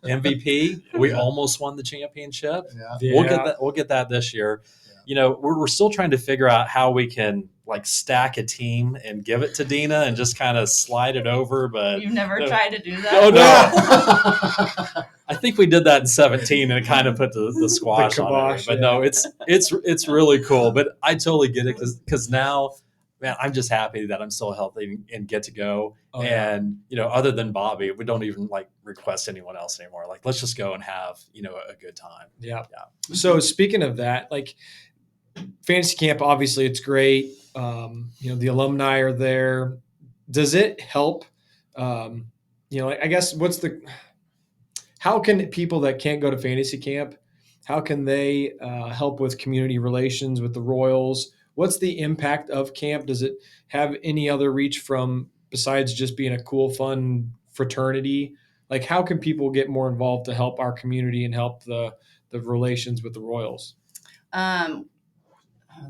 MVP. We
Yeah.
almost won the championship.
Yeah.
We'll get that this year.
Yeah.
You know, we're still trying to figure out how we can like stack a team and give it to Dina and just kind of slide it over. But
You've never
no.
tried to do that?
Oh, no.
Yeah.
I think we did that in 17 and it kind of put the squash on
kibosh,
it. But
yeah.
no, it's really cool. But I totally get it because now, man, I'm just happy that I'm still healthy and get to go.
Oh, yeah.
And, you know, other than Bobby, we don't even like request anyone else anymore. Like, let's just go and have, you know, a good time.
Yeah.
Yeah.
So speaking of that, like fantasy camp, obviously it's great. You know, the alumni are there. Does it help? You know, I guess how can people that can't go to fantasy camp, how can they help with community relations with the Royals? What's the impact of camp? Does it have any other reach from besides just being a cool, fun fraternity? Like, how can people get more involved to help our community and help the relations with the Royals?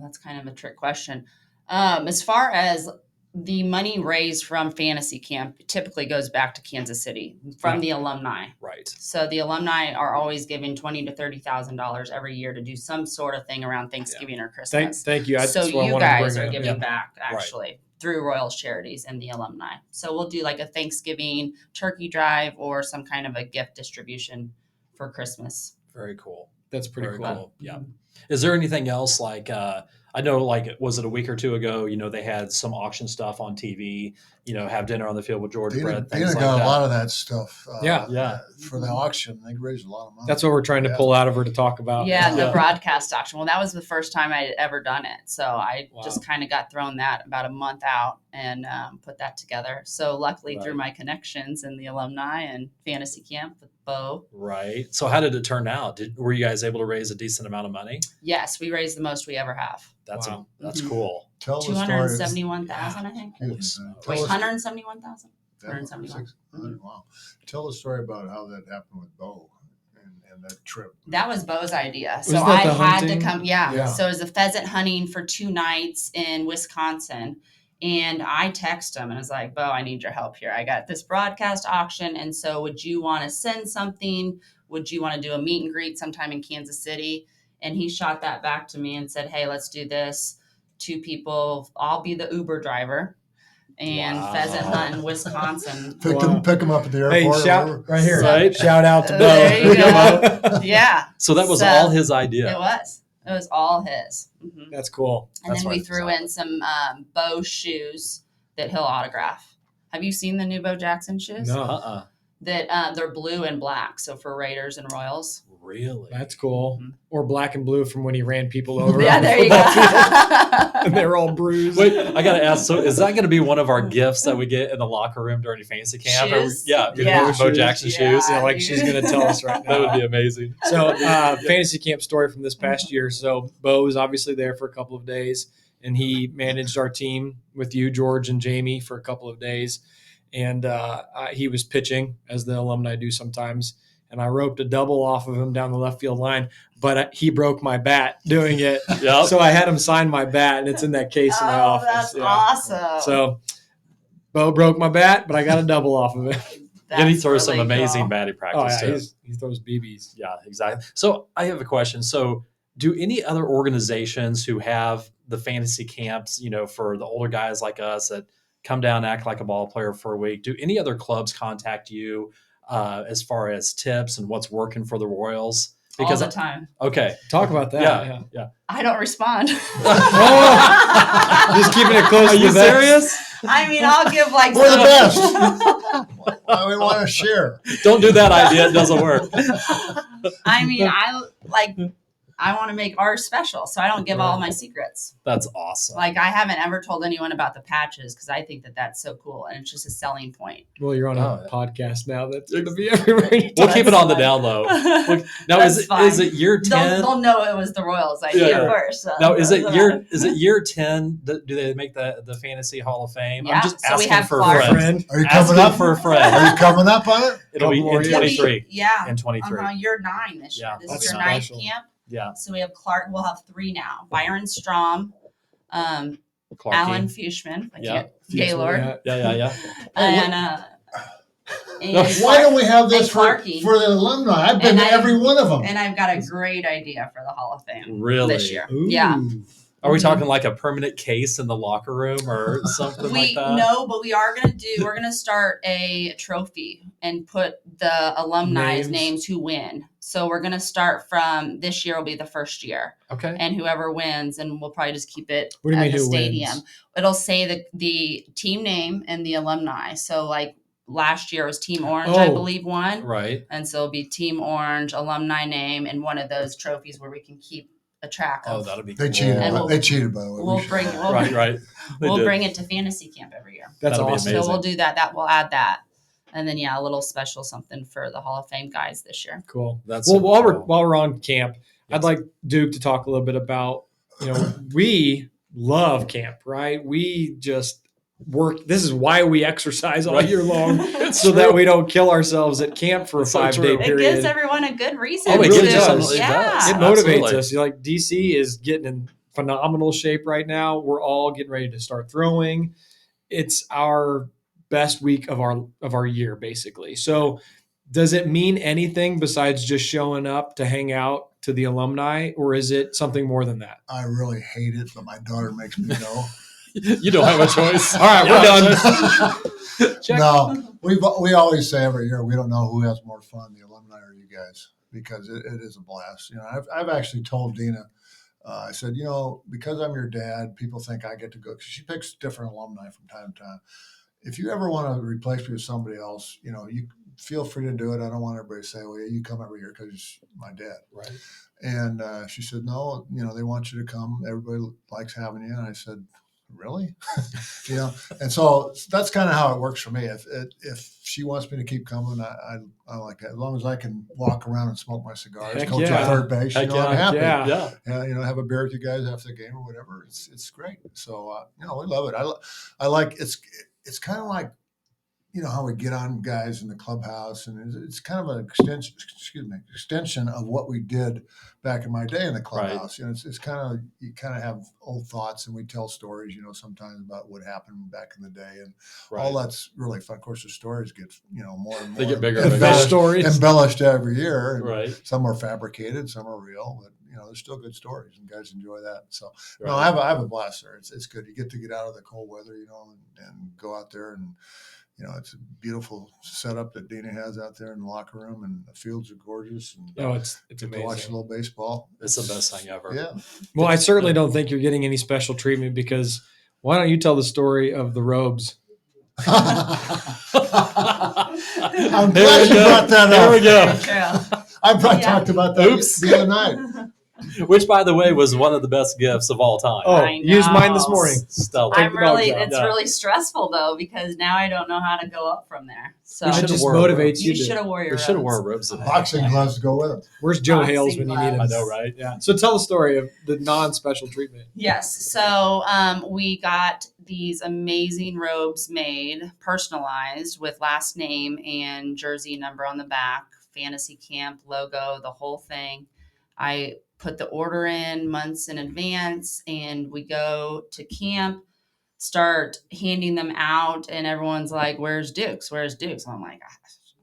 That's kind of a trick question. As far as the money raised from fantasy camp typically goes back to Kansas City from the alumni.
Right.
So the alumni are always giving $20,000 to $30,000 every year to do some sort of thing around Thanksgiving or Christmas.
Thank you.
So
That's what I
you
wanted to
guys
bring
are
up.
giving
Yeah.
back actually through Royals Charities and the alumni. So we'll do like a Thanksgiving turkey drive or some kind of a gift distribution for Christmas.
Very cool.
That's pretty
Very
cool.
cool. Yeah. Is there anything else like I know, like, was it a week or two ago? You know, they had some auction stuff on TV. You know, have dinner on the field with George Brett.
Dina
Things like
got
that.
a lot of that stuff.
Yeah.
For the auction, they raised a lot of money.
That's what we're trying to
Yeah.
pull out of her to talk about.
Yeah, the
Yeah.
broadcast auction. Well, that was the first time I had ever done it. So I
Wow.
just kind of got thrown that about a month out and put that together. So luckily through
Right.
my connections in the alumni and fantasy camp with Bo.
Right. So how did it turn out? Were you guys able to raise a decent amount of money?
Yes, we raised the most we ever have.
That's
Wow.
that's
Mhm.
cool.
Tell the story.
271,000, I think.
Excuse me.
Wait,
Tell
Wait,
us-
171,000?
that-
171.
600, Wow. Tell the story about how that happened with Bo and that trip.
That was Bo's idea. So
that
I
the
had
hunting?
to come. Yeah.
Yeah.
So it was a pheasant hunting for 2 nights in Wisconsin. And I text him and I was like, Bo, I need your help here. I got this broadcast auction. And so would you want to send something? Would you want to do a meet and greet sometime in Kansas City? And he shot that back to me and said, hey, let's do this. 2 people. I'll be the Uber driver. And
Wow.
pheasant hunt in Wisconsin.
Pick
Wow.
them up at the
Hey,
airport. or
shout
whatever.
right here.
Right.
Shout out to Bo.
There you go. Yeah.
So that was
So,
all his idea.
It was. It was all his. Mhm.
That's cool.
And
That's
then we
right,
threw in some Bo shoes that he'll autograph. Have you seen the new Bo Jackson shoes?
No.
That they're blue and black, so for Raiders and Royals.
Really?
That's cool.
Mhm.
Or black and blue from when he ran people over.
Yeah,
on the
there you
football field.
go.
And they're all bruised.
Wait, I got to ask. So, is that going to be one of our gifts that we get in the locker room during fantasy camp?
Shoes?
Yeah,
Yeah.
Bo Jackson
Yeah.
shoes.
Yeah, like she's going to tell us right now.
That would be amazing.
So, fantasy camp story from this past year. So, Bo was obviously there for a couple of days, and he managed our team with you, George, and Jamie for a couple of days. And he was pitching, as the alumni do sometimes. And I roped a double off of him down the left field line, but he broke my bat doing it.
Yep.
So I had him sign my bat, and it's in that case in my office.
That's
Yeah.
awesome.
So, Bo broke my bat, but I got a double off of it.
And he
That's
throws some
really
amazing
cool.
batting
Oh
practice
yeah,
too.
he throws BBs.
Yeah, exactly. So I have a question. So do any other organizations who have the fantasy camps, you know, for the older guys like us that come down, act like a ball player for a week, do any other clubs contact you as far as tips and what's working for the Royals?
All the time.
Okay.
Talk about that.
Yeah. Yeah.
I don't respond.
Oh, just keeping it close
Are
to
you
the vest.
serious?
I mean, I'll give like
We're the
some-
best. We want to share.
Don't do that idea. It doesn't work.
I mean, I want to make ours special, so I don't give all my secrets.
That's awesome.
Like I haven't ever told anyone about the patches because I think that that's so cool and it's just a selling point.
Well, you're on a
Oh, yeah.
podcast now that's going to be everywhere.
We'll keep it on the
fine.
down low. Now,
That's
is
fine.
it year 10?
They'll know it was the Royals idea
Yeah.
first. So
Now, is it
doesn't
year
matter.
is it year 10? Do they make the Fantasy Hall of Fame?
Yeah,
I'm just
so we
asking
have
for a
Clark.
friend.
friend.
Are you
Asking
coming up?
for a
Are
friend.
you coming up on it?
It'll be
Couple more
in
years.
23.
Yeah.
In 23.
You're 9 this year.
Yeah,
This
that's
is your 9th
special.
camp.
Yeah.
So we have Clark. We'll have 3 now. Byron Strom,
Clarky.
Alan Fushman.
Yeah.
Gaylord.
Yeah.
And
Why don't we have this
and
for
Clarky.
the alumni? I've been to every one of them.
And I've got a great idea for the Hall of Fame
Really?
this year.
Ooh.
Yeah.
Are we talking like a permanent case in the locker room or something like that?
No, but we're gonna start a trophy and put the alumni's names who win. So we're gonna start from this year will be the first year.
Okay.
And whoever wins, and we'll probably just keep it
What do you
at
mean,
the
who
stadium.
wins?
It'll say the team name and the alumni. So like last year was Team Orange, I believe, won.
Right.
And so it'll be Team Orange, alumni name, and one of those trophies where we can keep a track of.
Oh, that'll be
They
cool.
cheated.
And
They cheated, by the way.
We'll bring
Right.
We'll bring it to fantasy camp every year.
That's
That'll be
awesome.
amazing.
So we'll do that. We'll add that. And then a little special something for the Hall of Fame guys this year.
Cool.
That's
Well,
super
while
cool.
we're on camp,
Yes.
I'd like Duke to talk a little bit about, we love camp, right? We just work. This is why we exercise all year long, so that we don't kill ourselves at camp for
It's
a
so
5-day
true.
It
period.
gives everyone a good reason.
Oh, it
to.
really does.
Yeah.
It motivates
Absolutely.
us. Like DC is getting in phenomenal shape right now. We're all getting ready to start throwing. It's our best week of our year, basically. So does it mean anything besides just showing up to hang out to the alumni, or is it something more than that?
I really hate it, but my daughter makes me go.
You don't have a choice.
All right, we're done. Check.
No, we always say every year we don't know who has more fun, the alumni or you guys, because it is a blast. I've actually told Dina, I said, because I'm your dad, people think I get to go, because she picks different alumni from time to time. If you ever want to replace me with somebody else, you feel free to do it. I don't want everybody to say, well, you come every year because you're my dad.
Right.
And she said, no, they want you to come. Everybody likes having you. And I said, really? And so that's kind of how it works for me. If she wants me to keep coming, I like that. As long as I can walk around and smoke my cigars,
Heck
coach
yeah.
at third base, I'm happy.
Yeah.
Have a beer with you guys after the game or whatever. It's great. So we love it. I like it's kind of like how we get on guys in the clubhouse, and it's kind of an extension of what we did back in my day in the clubhouse.
Right.
It's kind of, you kind of have old thoughts, and we tell stories, sometimes about what happened back in the day, and all that's really fun. Of course, the stories get, more and more.
They get bigger.
Embellished every year. And
right.
Some are fabricated, some are real, but there's still good stories, and guys enjoy that. So
Right.
no, I have a blast there. It's good. You get out of the cold weather, and go out there, and it's a beautiful setup that Dina has out there in the locker room, and the fields are gorgeous. And
It's amazing.
to watch a little baseball.
It's the best thing ever.
Yeah.
Well, I certainly don't think you're getting any special treatment, because why don't you tell the story of the robes?
I'm glad you brought that up.
There we go.
I talked about that the other night.
Which, by the way, was one of the best gifts of all time.
Oh,
I
use mine this
know.
morning.
Stellar.
Take the dogs out.
It's really stressful though, because now I don't know how to go up from there. So
It
should've
just
wore
motivates
you
you.
should have wore your
We should have
robes.
worn robes today.
Boxing gloves to go with them.
Where's Joe
Boxing
Hales when you need him?
I know, right?
Yeah. So tell the story of the non-special treatment.
Yes. So we got these amazing robes made, personalized with last name and jersey number on the back, fantasy camp logo, the whole thing. I put the order in months in advance, and we go to camp, start handing them out, and everyone's like, where's Duke's? Where's Duke's? And I'm like,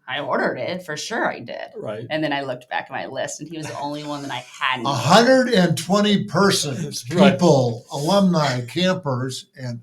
I ordered it. For sure I did.
Right.
And then I looked back at my list, and he was the only one that I hadn't.
120 persons, people, alumni, campers, and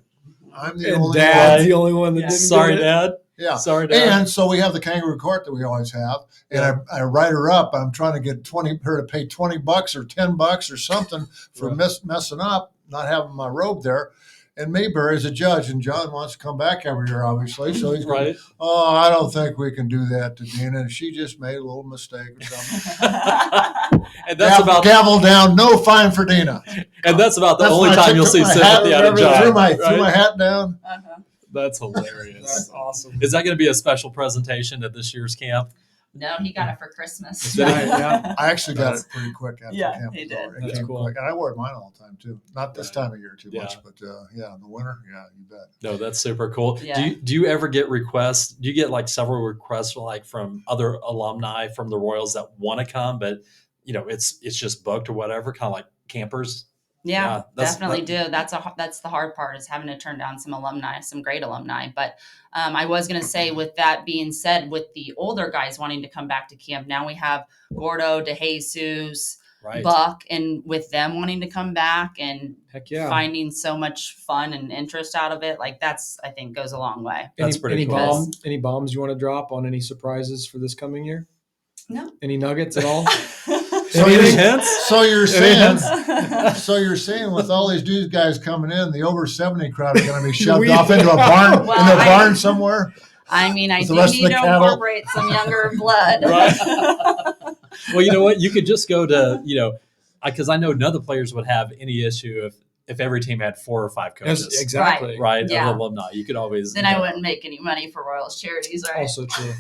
I'm the only
Dad's
one.
the only one that didn't
Sorry,
get it.
Dad.
Yeah.
Sorry, Dad.
And so we have the kangaroo court that we always have, and I write her up. I'm trying to get her to pay $20 or $10 or something for
Right.
messing up, not having my robe there. And Mayberry's a judge, and John wants to come back every year, obviously. So he's going,
Right.
oh, I don't think we can do that to Dina. And she just made a little mistake or something.
And that's about
gavel down, no fine for Dina.
and that's about the
That's
only
when I
time you'll
took
see
my
sympathy
hat
out of
over,
John.
threw my hat down.
Uh-huh.
That's hilarious.
That's awesome.
Is that going to be a special presentation at this year's camp?
No, he got it for Christmas.
Right, yeah.
I actually got it pretty quick after
Yeah,
camp
he
was
did.
over. It
That's
came
cool.
quick. And I wore mine all the time, too. Not this
Right.
time of year too
Yeah.
much, but in the winter, yeah, you bet.
No, that's super cool.
Yeah.
Do you ever get requests? Do you get like several requests from other alumni from the Royals that want to come, but it's just booked or whatever, kind of like campers?
Yeah,
that's-
definitely do. That's the hard part, is having to turn down some alumni, some great alumni. But I was going to say, with that being said, with the older guys wanting to come back to camp, now we have Gordo, DeJesus,
Right.
Buck, and with them wanting to come back and
Heck yeah.
finding so much fun and interest out of it, like that's, I think, goes a long way.
That's pretty
any
cool.
Any bombs you want to drop on any surprises for this coming year?
No.
Any nuggets at all?
So
Any
you're,
hints?
so you're
Any
saying,
hints?
so you're saying with all these dude guys coming in, the over 70 crowd are going to be shoved off into a barn,
Well,
in a barn somewhere.
I mean, I
With
do
the rest of
need
the
to
cattle.
incorporate some younger blood.
Right. Well, you know what? You could just go to, because I know none of the players would have any issue if every team had 4 or 5 coaches.
Yes, exactly.
Right.
Yeah.
Of alumni. You could always.
Then I wouldn't make any money for Royals charities, right?
Also true.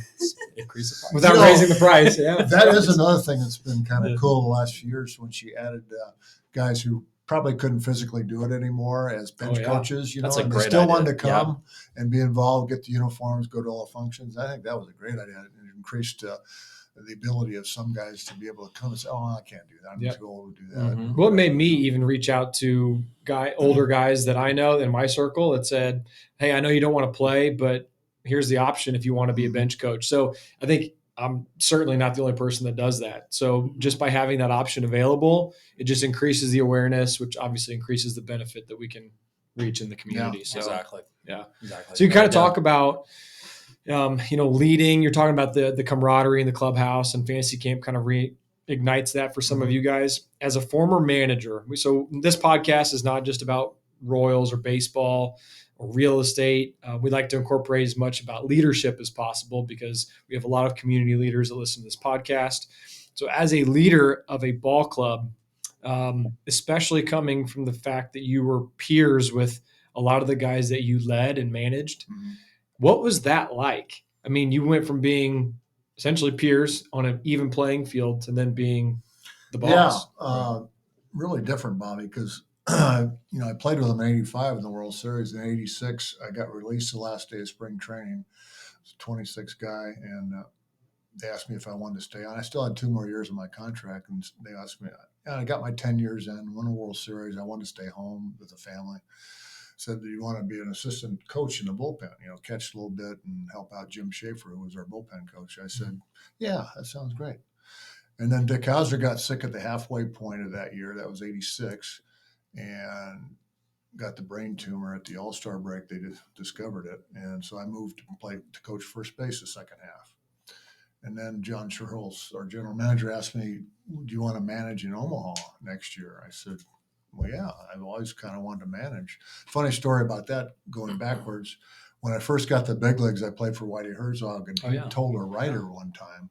increase the price.
Without
You know,
raising the price, yeah.
That is another thing that's been kind
Yeah.
of cool the last few years, when she added guys who probably couldn't physically do it anymore as bench
Oh, yeah.
coaches,
That's a
and they
great
still wanted to
idea.
come and be involved, get the uniforms, go to all the functions. I think that was a great idea. It increased the ability of some guys to be able to come and say, "Oh, I can't do that. I'm
Yep.
too old to do that."
Mhm.
What made me even reach out to older guys that I know in my circle that said, "Hey, I know you don't want to play, but here's the option if you want to be a bench coach." So I think I'm certainly not the only person that does that. So just by having that option available, it just increases the awareness, which obviously increases the benefit that we can reach in the community.
Yeah,
So
Exactly.
yeah.
Exactly.
So you kind of
Yeah.
talk about, leading. You're talking about the camaraderie in the clubhouse, and fantasy camp kind of reignites that for some of you guys. As a former manager, so this podcast is not just about Royals or baseball or real estate. We like to incorporate as much about leadership as possible, because we have a lot of community leaders that listen to this podcast. So as a leader of a ball club, especially coming from the fact that you were peers with a lot of the guys that you led and managed,
Mhm.
what was that like? I mean, you went from being essentially peers on an even playing field to then being the boss.
Yeah, really different, Bobby, because I played with them in '85 in the World Series. In '86, I got released the last day of spring training. I was a 26 guy, and they asked me if I wanted to stay on. I still had 2 more years of my contract, and they asked me. And I got my 10 years in, won a World Series. I wanted to stay home with the family. Said, "Do you want to be an assistant coach in the bullpen? Catch a little bit and help out Jim Schaefer, who was our bullpen coach." I said, "Yeah, that sounds great." And then Dick Hauser got sick at the halfway point of that year. That was '86, and got the brain tumor at the All-Star break. They discovered it, and so I moved to coach first base the second half. And then John Sherrills, our general manager, asked me, "Do you want to manage in Omaha next year?" I said, "Well, yeah, I've always kind of wanted to manage." Funny story about that, going backwards. When I first got the big leagues, I played for Whitey Herzog, and he told a writer one time,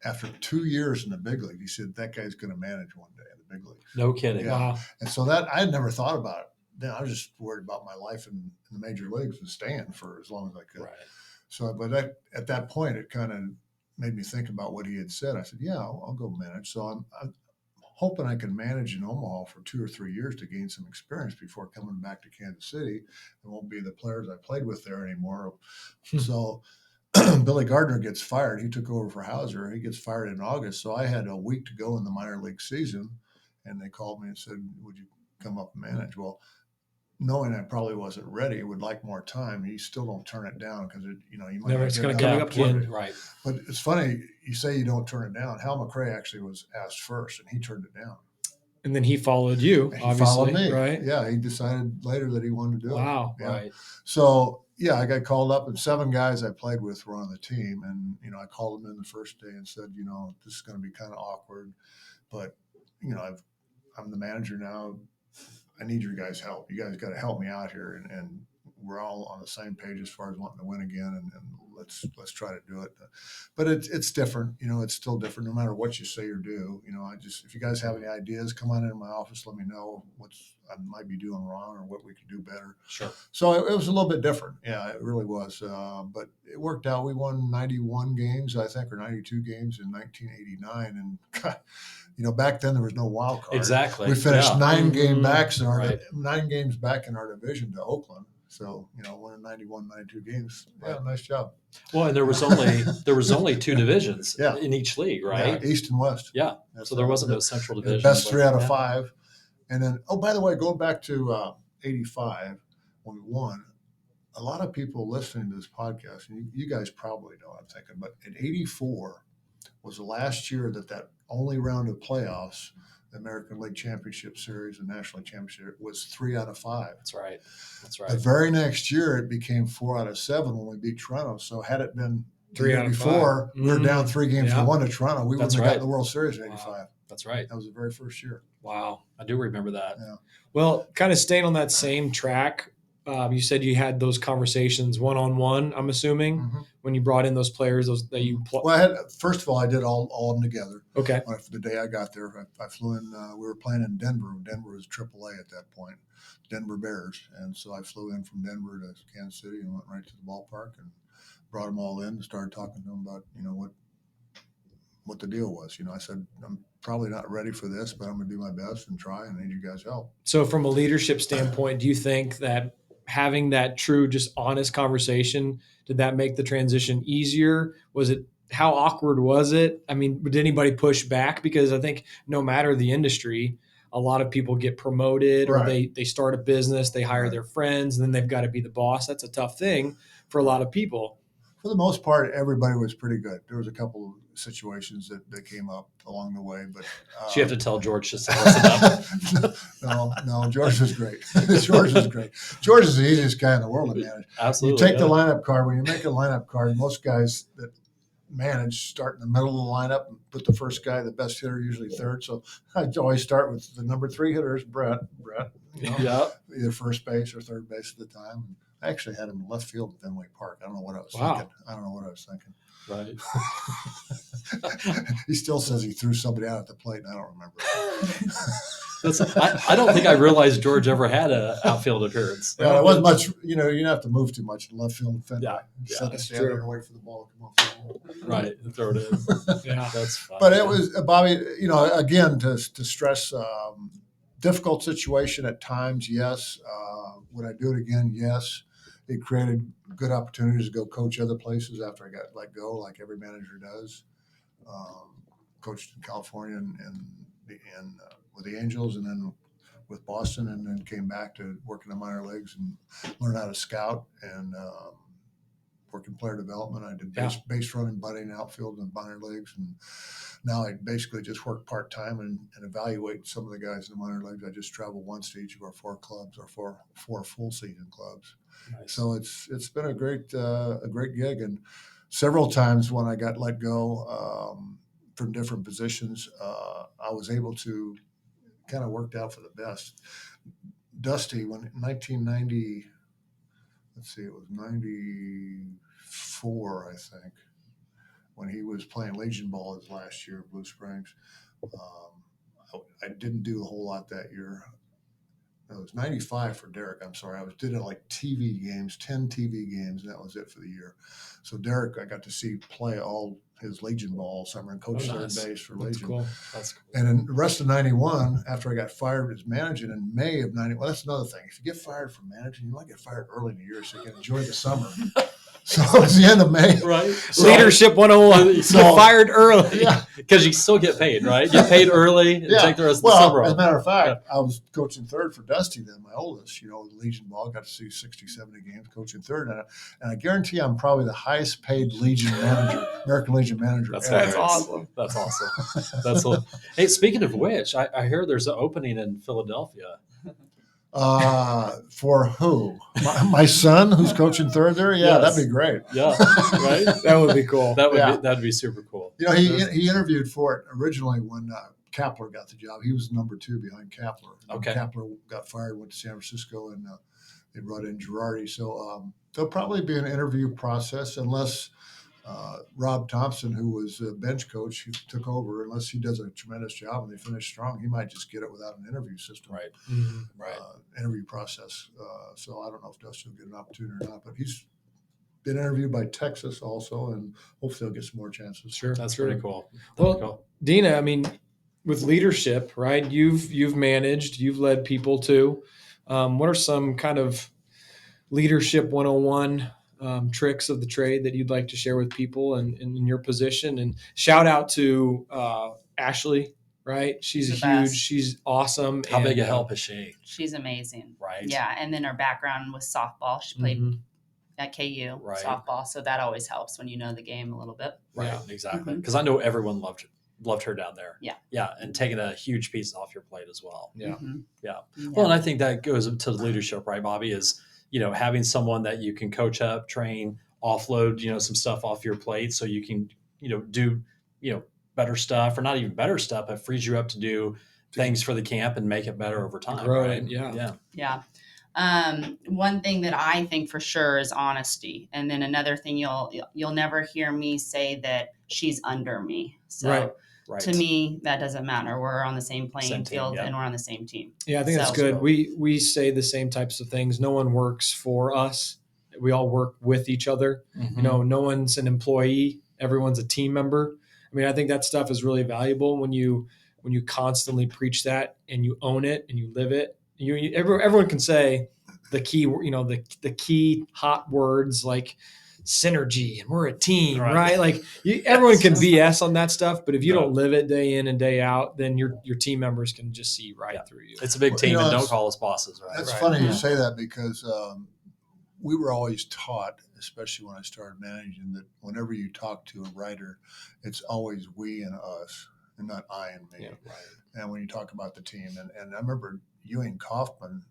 after 2 years in the big league, he said, "That guy's going to manage one day in the big leagues."
No kidding.
Yeah.
Wow.
And so that I had never thought about it. Then I was just worried about my life in the major leagues and staying for as long as I could.
Right.
So, but at that point, it kind of made me think about what he had said. I said, "Yeah, I'll go manage." So I'm hoping I can manage in Omaha for 2 or 3 years to gain some experience before coming back to Kansas City. It won't be the players I played with there anymore. So Billy Gardner gets fired. He took over for Hauser. He gets fired in August. So I had a week to go in the minor league season, and they called me and said, "Would you come up and manage?" Well, knowing I probably wasn't ready, would like more time. You still don't turn it down, because you might
Never,
not
it's
get
going to
another
come up
opportunity.
again.
Right.
But it's funny, you say you don't turn it down. Hal McRae actually was asked first, and he turned it down.
And then he followed you,
And he
obviously,
followed me.
right?
Yeah, he decided later that he wanted to do it.
Wow.
Yeah.
Right.
So, yeah, I got called up, and 7 guys I played with were on the team. And, I called them in the first day and said, "This is going to be kind of awkward, but, I'm the manager now. I need your guys' help. You guys got to help me out here." And we're all on the same page as far as wanting to win again. And let's try to do it. But it's different. It's still different no matter what you say or do. If you guys have any ideas, come on into my office. Let me know what I might be doing wrong or what we could do better.
Sure.
So it was a little bit different. Yeah, it really was. But it worked out. We won 91 games, I think, or 92 games in 1989. And back then there was no wild card.
Exactly.
We finished
Yeah.
9
Mhm.
Right. 9 games back in our division to Oakland. So, winning 91, 92 games. Yeah,
Right.
nice job.
Well, and there was only 2 divisions
Yeah.
in each league, right?
Yeah, East and West.
Yeah.
That's
So there
all.
wasn't no central
The
division.
best 3 out of
Yeah.
5. And then, oh, by the way, going back to 85 when we won, a lot of people listening to this podcast, and you guys probably know what I'm thinking, but in 84 was the last year that only round of playoffs, the American League Championship Series and National League Championship, was 3 out of 5.
That's right. That's right.
The very next year, it became 4 out of 7 when we beat Toronto. So had it been
3 out of 5.
before, we were down 3 games to 1 to Toronto. We wouldn't have gotten the World Series in 85.
Wow. That's right.
That was the very first year.
Wow.
I do remember that.
Yeah.
Well, kind of staying on that same track, you said you had those conversations one-on-one, I'm assuming, when you brought in those players that you
Well, first of all, I did all of them together.
Okay.
The day I got there, I flew in. We were playing in Denver. Denver was AAA at that point, Denver Bears. And so I flew in from Denver to Kansas City and went right to the ballpark and brought them all in and started talking to them about, what the deal was. I said, I'm probably not ready for this, but I'm going to do my best and try, and I need you guys' help.
So from a leadership standpoint, do you think that having that true, just honest conversation, did that make the transition easier? How awkward was it? I mean, did anybody push back? Because I think no matter the industry, a lot of people get promoted or they start a business, they hire their friends, and then they've got to be the boss. That's a tough thing for a lot of people.
For the most part, everybody was pretty good. There was a couple of situations that came up along the way, but
so you have to tell George to listen up.
No, George was great. George was great. George is the easiest guy in the world to manage.
Absolutely.
You take the lineup card. When you make a lineup card, most guys that manage start in the middle of the lineup and put the first guy, the best hitter, usually third. So I always start with the number 3 hitters, Brett. Either first base or third base at the time. I actually had him in left field at Fenway Park. I don't know what I was thinking.
Right.
He still says he threw somebody out at the plate, and I don't remember.
I don't think I realized George ever had an outfield appearance.
Yeah, it wasn't much. You didn't have to move too much in left field and Fenway.
Yeah,
stand there and wait for the ball to come off the wall.
Right, throw it in. Yeah, that's fine.
But it was, Bobby, again, to stress, difficult situation at times, yes. Would I do it again? Yes. It created good opportunities to go coach other places after I got let go, like every manager does. Coached in California and with the Angels, and then with Boston, and then came back to work in the minor leagues and learn how to scout and work in player development. I did base running, batting, outfield in the minor leagues, and now I basically just work part-time and evaluate some of the guys in the minor leagues. I just travel once to each of our 4 clubs, our four full season clubs. Nice. So it's been a great gig, and several times when I got let go from different positions, I was able to kind of worked out for the best. Dusty, when 1990, it was 94, I think, when he was playing Legion ball his last year at Blue Springs. I didn't do a whole lot that year. It was 95 for Derek. I'm sorry. I did like TV games, 10 TV games, and that was it for the year. So Derek, I got to see play all his Legion ball all summer and coach third base for Legion.
Cool.
That's cool.
And in the rest of 91, after I got fired as manager in May of 91, well, that's another thing. If you get fired from managing, you might get fired early in the year so you can enjoy the summer. So it's the end of May.
Right.
Leadership 101. Get fired early.
Yeah.
Because you still get paid, right? Get paid early and take the rest of the summer off.
As a matter of fact, I was coaching third for Dusty then, my oldest, the Legion ball. Got to see 60, 70 games coaching third. And I guarantee I'm probably the highest paid Legion manager, American Legion manager.
That's awesome.
That's awesome. That's awesome. Hey, speaking of which, I hear there's an opening in Philadelphia.
For who? My son, who's coaching third there. Yeah,
Yes.
that'd be great.
Yeah, right.
That would be cool.
That'd be super cool.
He interviewed for it originally when Kapler got the job. He was number 2 behind Kapler.
Okay.
Kapler got fired, went to San Francisco, and they brought in Girardi. So there'll probably be an interview process unless Rob Thompson, who was a bench coach, who took over, unless he does a tremendous job and they finish strong, he might just get it without an interview system.
Right.
Right.
Interview process. So I don't know if Dusty will get an opportunity or not, but he's been interviewed by Texas also, and hopefully he'll get some more chances.
Sure.
That's pretty cool.
Well, Dina, I mean, with leadership, right? You've managed, you've led people too. What are some kind of leadership 101 tricks of the trade that you'd like to share with people and in your position? And shout out to Ashley right? She's
The
huge.
best.
She's awesome.
How big
and,
a help is she?
She's amazing.
Right.
Yeah. And then her background was softball. She played
Mhm.
at KU
Right.
softball. So that always helps when you know the game a little bit.
Right.
Yeah.
Exactly.
Mhm.
Because I know everyone loved her down there.
Yeah.
Yeah. And taking a huge piece off your plate as well.
Yeah.
Mhm.
Yeah.
Yeah.
Well, and I think that goes to the leadership, right, Bobby, is, having someone that you can coach up, train, offload, some stuff off your plate so you can, do, better stuff, or not even better stuff, but frees you up to do things for the camp and make it better over time.
Grow
right?
it, yeah.
Yeah. One thing that I think for sure is honesty. And then another thing you'll never hear me say that she's under me. So
Right.
to me, that doesn't matter. We're on the same playing
Same team,
field
yeah.
and we're on the same team.
Yeah, I think that's
So-
good. We say the same types of things. No one works for us. We all work with each other.
Mhm.
No one's an employee. Everyone's a team member. I mean, I think that stuff is really valuable when you constantly preach that and you own it and you live it. Everyone can say the key, the key hot words like synergy and we're a team, right? Like everyone can BS on that stuff, but if you don't live it day in and day out, then your team members can just see right through you.
It's a big team, and don't call us bosses, right?
That's
Right.
funny you
Yeah.
say that because we were always taught, especially when I started managing, that whenever you talk to a writer, it's always we and us and not I and me.
Yeah.
Right.
And when you talk about the team, and I remember Ewing Kaufman,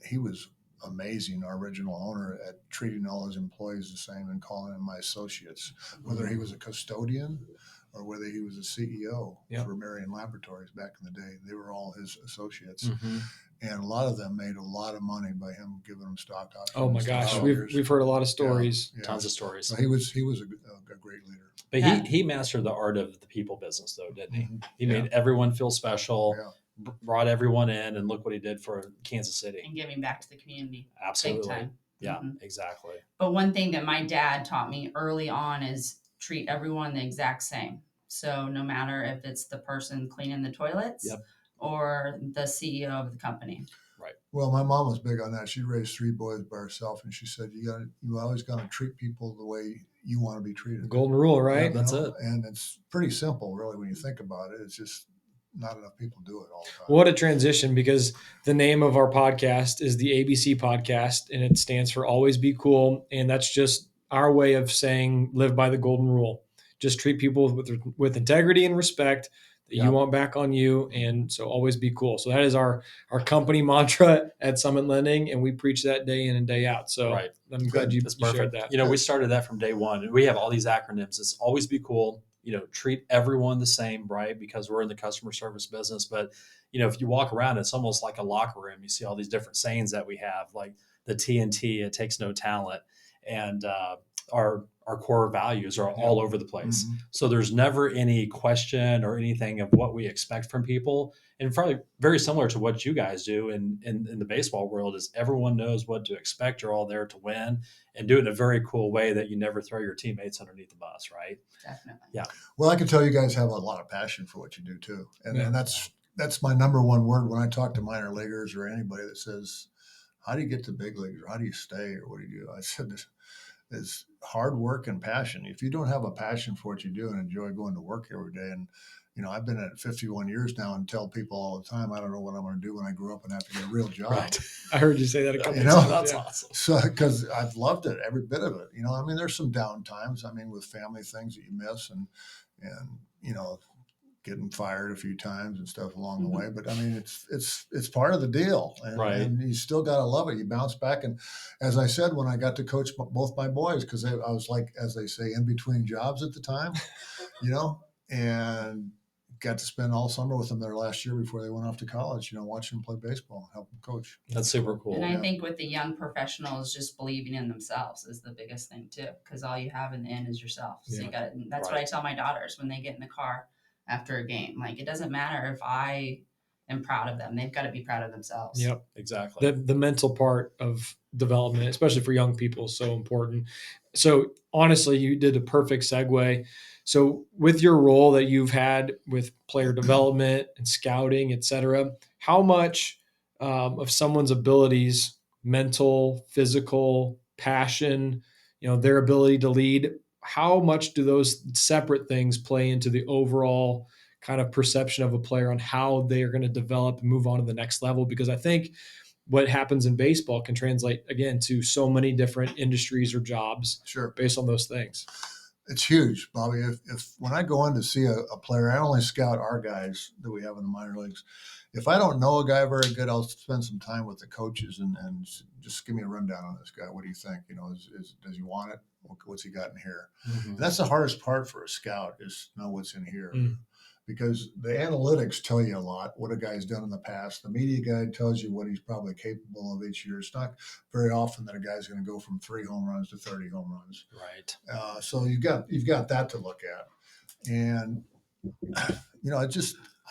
he was amazing, our original owner, at treating all his employees the same and calling them my associates, whether he was a custodian or whether he was a CEO
Yeah.
for Marion Laboratories back in the day. They were all his associates.
Mhm.
And a lot of them made a lot of money by him giving them stock options.
Oh my gosh,
for
we've
years.
heard a lot of stories.
Yeah.
Tons of stories.
So he was a great leader.
But
Yeah.
he mastered the art of the people business, though, didn't he?
Mhm.
He made everyone feel special,
Yeah.
brought everyone in, and look what he did for Kansas City.
And giving back to the community.
Absolutely.
Big time.
Yeah,
Mhm.
exactly.
But one thing that my dad taught me early on is treat everyone the exact same. So no matter if it's the person cleaning the toilets
Yep.
or the CEO of the company.
Well, my mom was big on that. She raised 3 boys by herself, and she said, you always got to treat people the way you want to be treated.
Golden rule, right?
You
That's
know?
it.
And it's pretty simple, really, when you think about it. It's just not enough people do it all the time.
What a transition, because the name of our podcast is the ABC podcast, and it stands for Always Be Cool. And that's just our way of saying live by the golden rule. Just treat people with integrity and respect that you
Yep.
want back on you. And so always be cool. So that is our company mantra at Summit Lending, and we preach that day in and day out. So
Right.
I'm glad you
That's
shared
perfect.
that.
We started that from day one. We have all these acronyms. It's always be cool. Treat everyone the same, right? Because we're in the customer service business. But if you walk around, it's almost like a locker room. You see all these different sayings that we have, like the TNT, it takes no talent, and our core values are all over the place.
Mhm.
So there's never any question or anything of what we expect from people. And probably very similar to what you guys do in the baseball world is everyone knows what to expect. You're all there to win and do it in a very cool way that you never throw your teammates underneath the bus, right?
Definitely.
Yeah.
Well, I can tell you guys have a lot of passion for what you do too, and
Yeah.
and that's my number one word when I talk to minor leaguers or anybody that says, "How do you get to big leagues? Or how do you stay? Or what do you do?" I said, "It's hard work and passion. If you don't have a passion for what you do and enjoy going to work every day, and I've been at it 51 years now and tell people all the time, I don't know what I'm going to do when I grow up and have to get a real job."
Right.
I heard you say that a couple
You
of
know,
times.
That's
Yeah.
awesome.
So, because I've loved it, every bit of it. There's some down times. With family things that you miss and getting fired a few times and stuff along the way. But it's part of the deal,
Right.
and you still got to love it. You bounce back, and as I said, when I got to coach both my boys, because I was like, as they say, in between jobs at the time, and got to spend all summer with them their last year before they went off to college. Watching them play baseball, help them coach.
That's super cool.
And I
Yeah.
think with the young professionals, just believing in themselves is the biggest thing too, because all you have in the end is yourself. So you got. That's what I tell my daughters when they get in the car after a game. Like, it doesn't matter if I am proud of them; they've got to be proud of themselves.
Yep.
Exactly.
The mental part of development, especially for young people, is so important. So honestly, you did a perfect segue. So with your role that you've had with player development and scouting, et cetera, how much of someone's abilities, mental, physical, passion, their ability to lead, how much do those separate things play into the overall kind of perception of a player on how they are going to develop and move on to the next level. Because I think what happens in baseball can translate again to so many different industries or jobs
Sure.
based on those things.
It's huge, Bobby. If when I go in to see a player, I only scout our guys that we have in the minor leagues. If I don't know a guy very good, I'll spend some time with the coaches and just give me a rundown on this guy. What do you think? Does he want it? What's he got in here?
Mm-hmm.
And that's the hardest part for a scout, is to know what's in here.
Mm.
Because the analytics tell you a lot, what a guy's done in the past. The media guide tells you what he's probably capable of each year. It's not very often that a guy's going to go from 3 home runs to 30 home runs.
Right.
So you've got that to look at. And,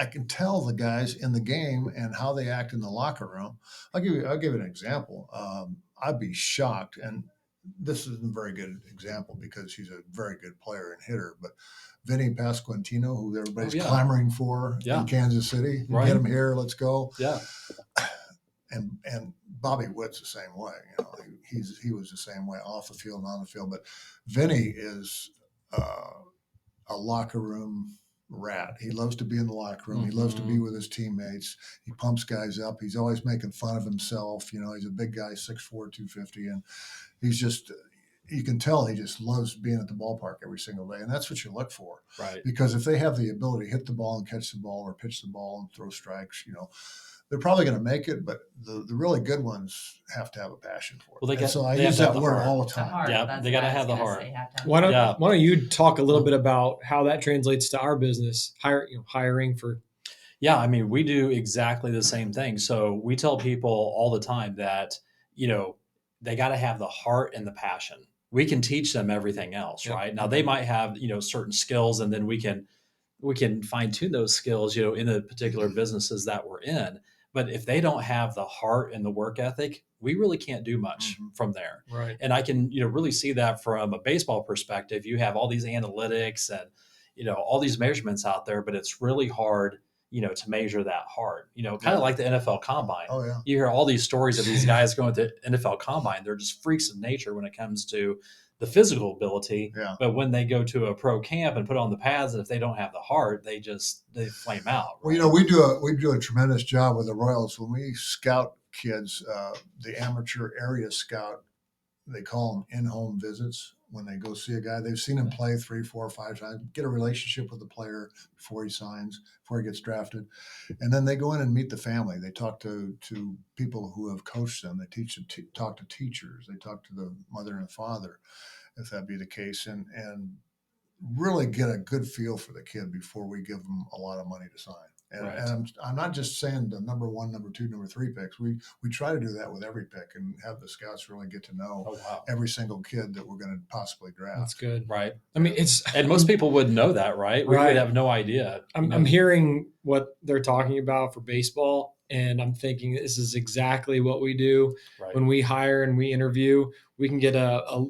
I can tell the guys in the game and how they act in the locker room. I'll give you an example. I'd be shocked, and this isn't a very good example because he's a very good player and hitter, but Vinny Pasquantino, who everybody's clamoring for in Kansas City,
Right.
Get him here, let's go.
Yeah.
And Bobby Witt's the same way. He was the same way off the field and on the field. But Vinny is a locker room rat. He loves to be in the locker room.
Mm-hmm.
He loves to be with his teammates. He pumps guys up. He's always making fun of himself. He's a big guy, 6'4", 250, and he's just. You can tell he just loves being at the ballpark every single day, and that's what you look for.
Right.
Because if they have the ability to hit the ball and catch the ball, or pitch the ball and throw strikes, they're probably going to make it. But the really good ones have to have a passion for it.
Well,
so I use that word all the time.
Yeah, they got to have the heart.
Why don't you talk a little bit about how that translates to our business, hiring for?
Yeah, I mean, we do exactly the same thing. So we tell people all the time that they got to have the heart and the passion. We can teach them everything else, right? Now they might have certain skills, and then we can fine tune those skills, in the particular businesses that we're in. But if they don't have the heart and the work ethic, we really can't do much from there.
Right.
And I can really see that from a baseball perspective. You have all these analytics and all these measurements out there, but it's really hard to measure that heart, kind of like the NFL Combine.
Oh, yeah.
You hear all these stories of these guys going to NFL Combine. They're just freaks of nature when it comes to the physical ability.
Yeah.
But when they go to a pro camp and put on the pads, and if they don't have the heart, they flame out. Right?
Well, we do a tremendous job with the Royals when we scout kids. The amateur area scout, they call them in-home visits. When they go see a guy, they've seen him play 3, 4, 5 times, get a relationship with the player before he signs, before he gets drafted. And then they go in and meet the family. They talk to people who have coached them. They talk to teachers. They talk to the mother and father, if that be the case, and really get a good feel for the kid before we give them a lot of money to sign. And,
Right.
and I'm not just saying the number 1, number 2, number 3 picks. We try to do that with every pick and have the scouts really get to know every single kid that we're going to possibly draft.
That's good.
Right.
I mean,
and most people wouldn't know that, right? We
Right.
would have no idea.
I'm hearing what they're talking about for baseball, and I'm thinking this is exactly what we do.
Right.
When we hire and we interview. We can get a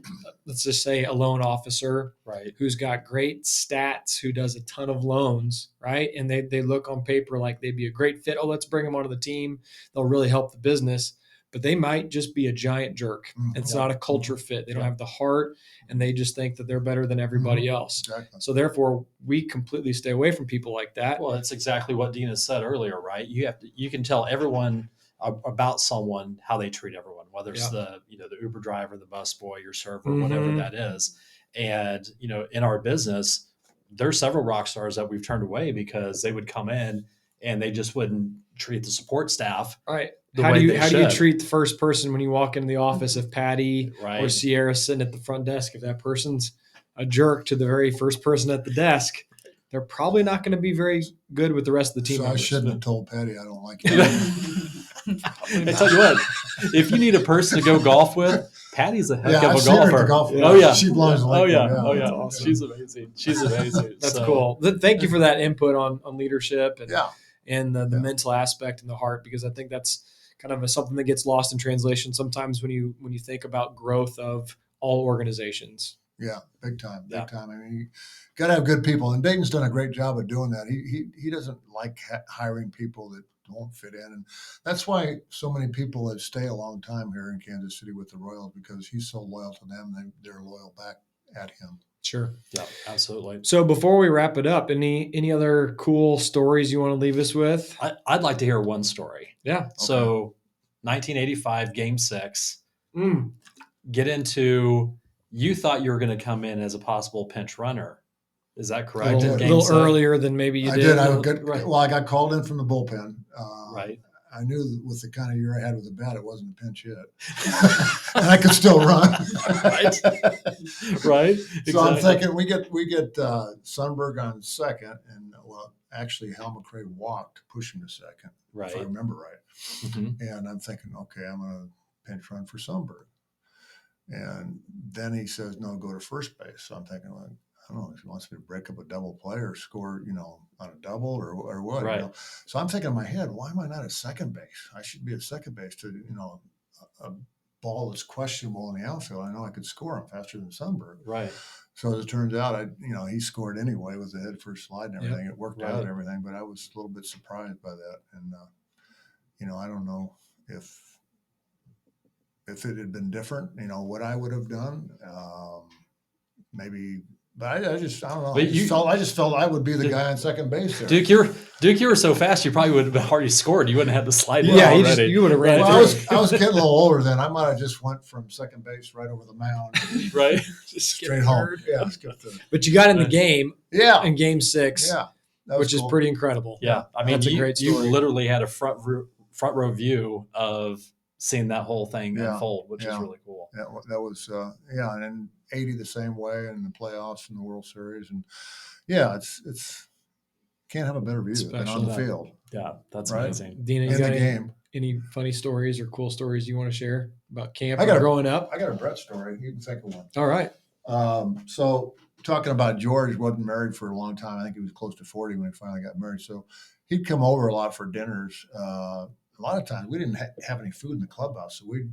let's just say a loan officer,
right,
who's got great stats, who does a ton of loans, right? And they look on paper like they'd be a great fit. Oh, let's bring them onto the team. They'll really help the business. But they might just be a giant jerk. It's not a culture fit. They don't have the heart, and they just think that they're better than everybody else.
Exactly.
So therefore, we completely stay away from people like that.
Well, it's exactly what Dina said earlier, right? You can tell everyone about someone how they treat everyone, whether it's the Uber driver, the bus boy, your server, whatever that is. And in our business, there's several rock stars that we've turned away because they would come in and they just wouldn't treat the support staff.
Right.
How do you
treat the first person when you walk into the office? If Patty
right.
or Sierra sitting at the front desk, if that person's a jerk to the very first person at the desk, they're probably not going to be very good with the rest of the team members.
I shouldn't have told Patty I don't like it.
I tell you what, if you need a person to go golf with, Patty's a heck of a golfer.
Oh yeah, she blows like
yeah.
Awesome.
She's amazing.
That's cool. Thank you for that input on leadership and the mental aspect and the heart, because I think that's kind of something that gets lost in translation sometimes when you think about growth of all organizations.
Yeah, big time. I mean, you got to have good people, and Dayton's done a great job of doing that. He doesn't like hiring people that won't fit in, and that's why so many people have stayed a long time here in Kansas City with the Royals, because he's so loyal to them, they're loyal back at him.
Sure.
Yeah, absolutely.
So before we wrap it up, any other cool stories you want to leave us with?
I'd like to hear one story.
Yeah.
So 1985, Game 6,
Mm.
get into, you thought you were going to come in as a possible pinch runner. Is that
A
correct?
little,
In Game
little
7?
earlier than maybe you
I
did.
did.
Right.
Well, I got called in from the bullpen.
Right.
I knew that with the kind of year I had with the bat, it wasn't a pinch hit, and I could still run.
Right. Right.
So I'm thinking we get Sundberg on second, and actually Hal McRae walked to push him to second,
Right.
if I remember right.
Mm-hmm.
And I'm thinking, okay, I'm going to pinch run for Sundberg. And then he says, no, go to first base. So I'm thinking, well, I don't know if he wants me to break up a double play or score, on a double or what.
Right.
So I'm thinking in my head, why am I not at second base? I should be at second base to, a ball that's questionable in the outfield. I know I could score him faster than Sundberg.
Right.
So as it turns out, he scored anyway with the head first slide and everything. It worked out
Right.
and everything, but I was a little bit surprised by that. And, I don't know if it had been different, what I would have done. Maybe, but I don't know.
But
I just felt I would be the guy on second base there.
Duke, you were so fast, you probably would have already scored. You wouldn't have had the slide.
Yeah,
already.
you would have ran.
Well,
it
I was getting a little older then. I might have just went from second base right over the mound,
Right.
straight home. Yeah,
but you got in the game
yeah,
in Game 6,
yeah, that was
which is
cool.
pretty incredible.
Yeah. I mean,
That's a great
you
story.
literally had a front row view of seeing that whole thing
Yeah.
unfold, which is
Yeah.
really cool.
Yeah, that was and then 80 the same way in the playoffs and the World Series, and it's can't have a better view than on the field.
Yeah, that's
Right.
amazing.
Dina, you
In
got
the game.
any funny stories or cool stories you want to share about camp
I
or
got a-
growing up?
I got a Brett story. You can think of one.
All right.
So talking about George, wasn't married for a long time. I think he was close to 40 when he finally got married. So he'd come over a lot for dinners. A lot of times we didn't have any food in the clubhouse, so we'd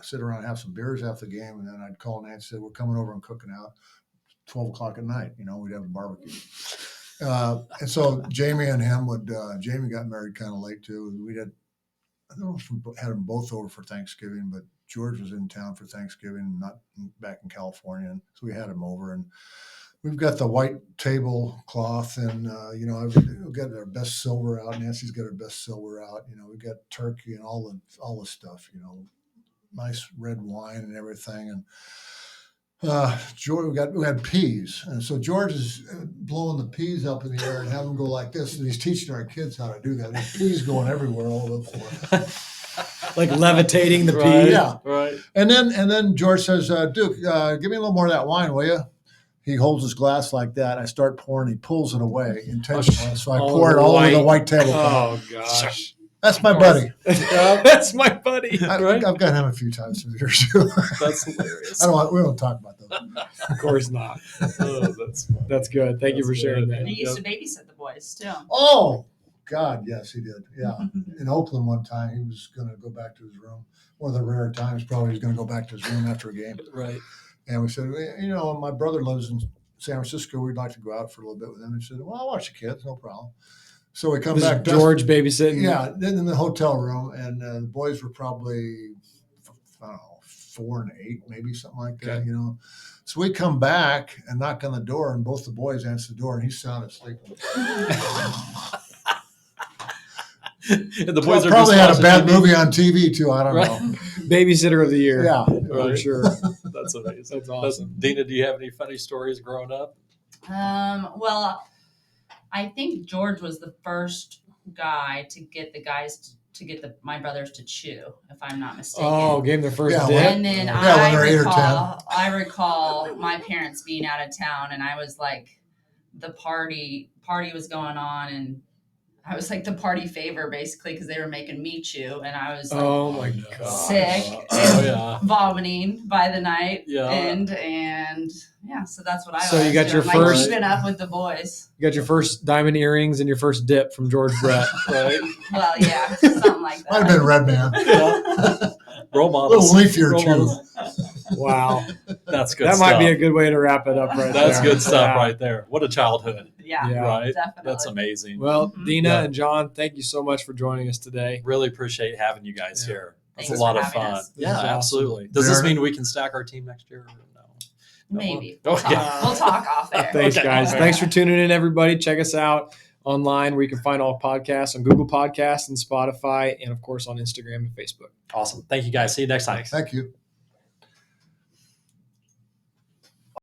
sit around and have some beers after the game, and then I'd call Nancy and say, we're coming over and cooking out 12 o'clock at night. We'd have a barbecue. And so Jamie and him Jamie got married kind of late too. I don't know if we had them both over for Thanksgiving, but George was in town for Thanksgiving, not back in California. And so we had him over, and we've got the white tablecloth, and we've got our best silver out. Nancy's got her best silver out. We've got turkey and all the stuff. Nice red wine and everything. And George, we had peas, and so George is blowing the peas up in the air and having them go like this, and he's teaching our kids how to do that. There's peas going everywhere all over the floor.
Like levitating the
Right.
pea.
Yeah.
Right.
And then George says, Duke, give me a little more of that wine, will you? He holds his glass like that. I start pouring. He pulls it away intentionally. So I pour it all over the white tablecloth.
Oh, gosh.
That's my buddy.
That's my buddy.
Right.
I've got him a few times through the years too.
That's hilarious.
We don't talk about those.
Of course not.
Oh, that's funny.
That's good. Thank you for
That's
sharing
good.
that.
He used to babysit the boys too.
Oh, God, yes, he did. Yeah. In Oakland one time, he was going to go back to his room. One of the rare times probably he's going to go back to his room after a game.
Right.
And we said, my brother lives in San Francisco. We'd like to go out for a little bit with him. And he said, well, I'll watch the kids. No problem. So we come
This
back.
is George babysitting.
Yeah, then in the hotel room, and the boys were probably, I don't know, 4 and 8, maybe something like that,
Okay.
So we come back and knock on the door, and both the boys answer the door, and he's sound asleep.
And the boys are
Probably
just
had a
watching
bad
TV.
movie on TV too. I don't
Right.
know.
Babysitter of the year.
Yeah,
For
Right.
sure.
That's amazing.
That's awesome.
Dina, do you have any funny stories growing up?
Well, I think George was the first guy to get my brothers to chew, if I'm not mistaken.
Oh, gave him their first
Yeah,
dip.
And then
Yeah, when they're 8 or 10.
I recall my parents being out of town, and I was like, the party was going on, and I was like the party favor basically because they were making me chew, and I was like
Oh my god.
sick
Oh,
and
yeah.
vomiting by the night.
Yeah.
And yeah, so that's what I
So
was
you got your
doing,
first-
like keeping up with the boys.
You got your first diamond earrings and your first dip from George Brett.
Right.
Well, yeah, something like that.
might have been Red Man.
Role
A
models.
little leafier
Role
too.
models.
Wow.
That's good
That
stuff.
might be a good way to wrap it up right
That's
there.
good stuff
Yeah.
right there. What a childhood.
Yeah,
Yeah.
Right.
definitely.
That's amazing.
Well,
Mhm.
Dina
Yeah.
and John, thank you so much for joining us today.
Really appreciate having you guys
Yeah.
here. That's
Thanks
a lot
for
of
having
fun.
us.
Yeah,
This is awesome.
absolutely. Does this
Darren-
mean we can stack our team next year? Or no.
Maybe.
Oh,
We'll,
yeah.
talk. We'll talk off there.
Thanks,
Okay.
guys.
All right.
Thanks for tuning in, everybody. Check us out online where you can find all podcasts on Google Podcasts and Spotify, and of course on Instagram and Facebook.
Awesome. Thank you, guys. See you next time.
Thanks.
Thank you.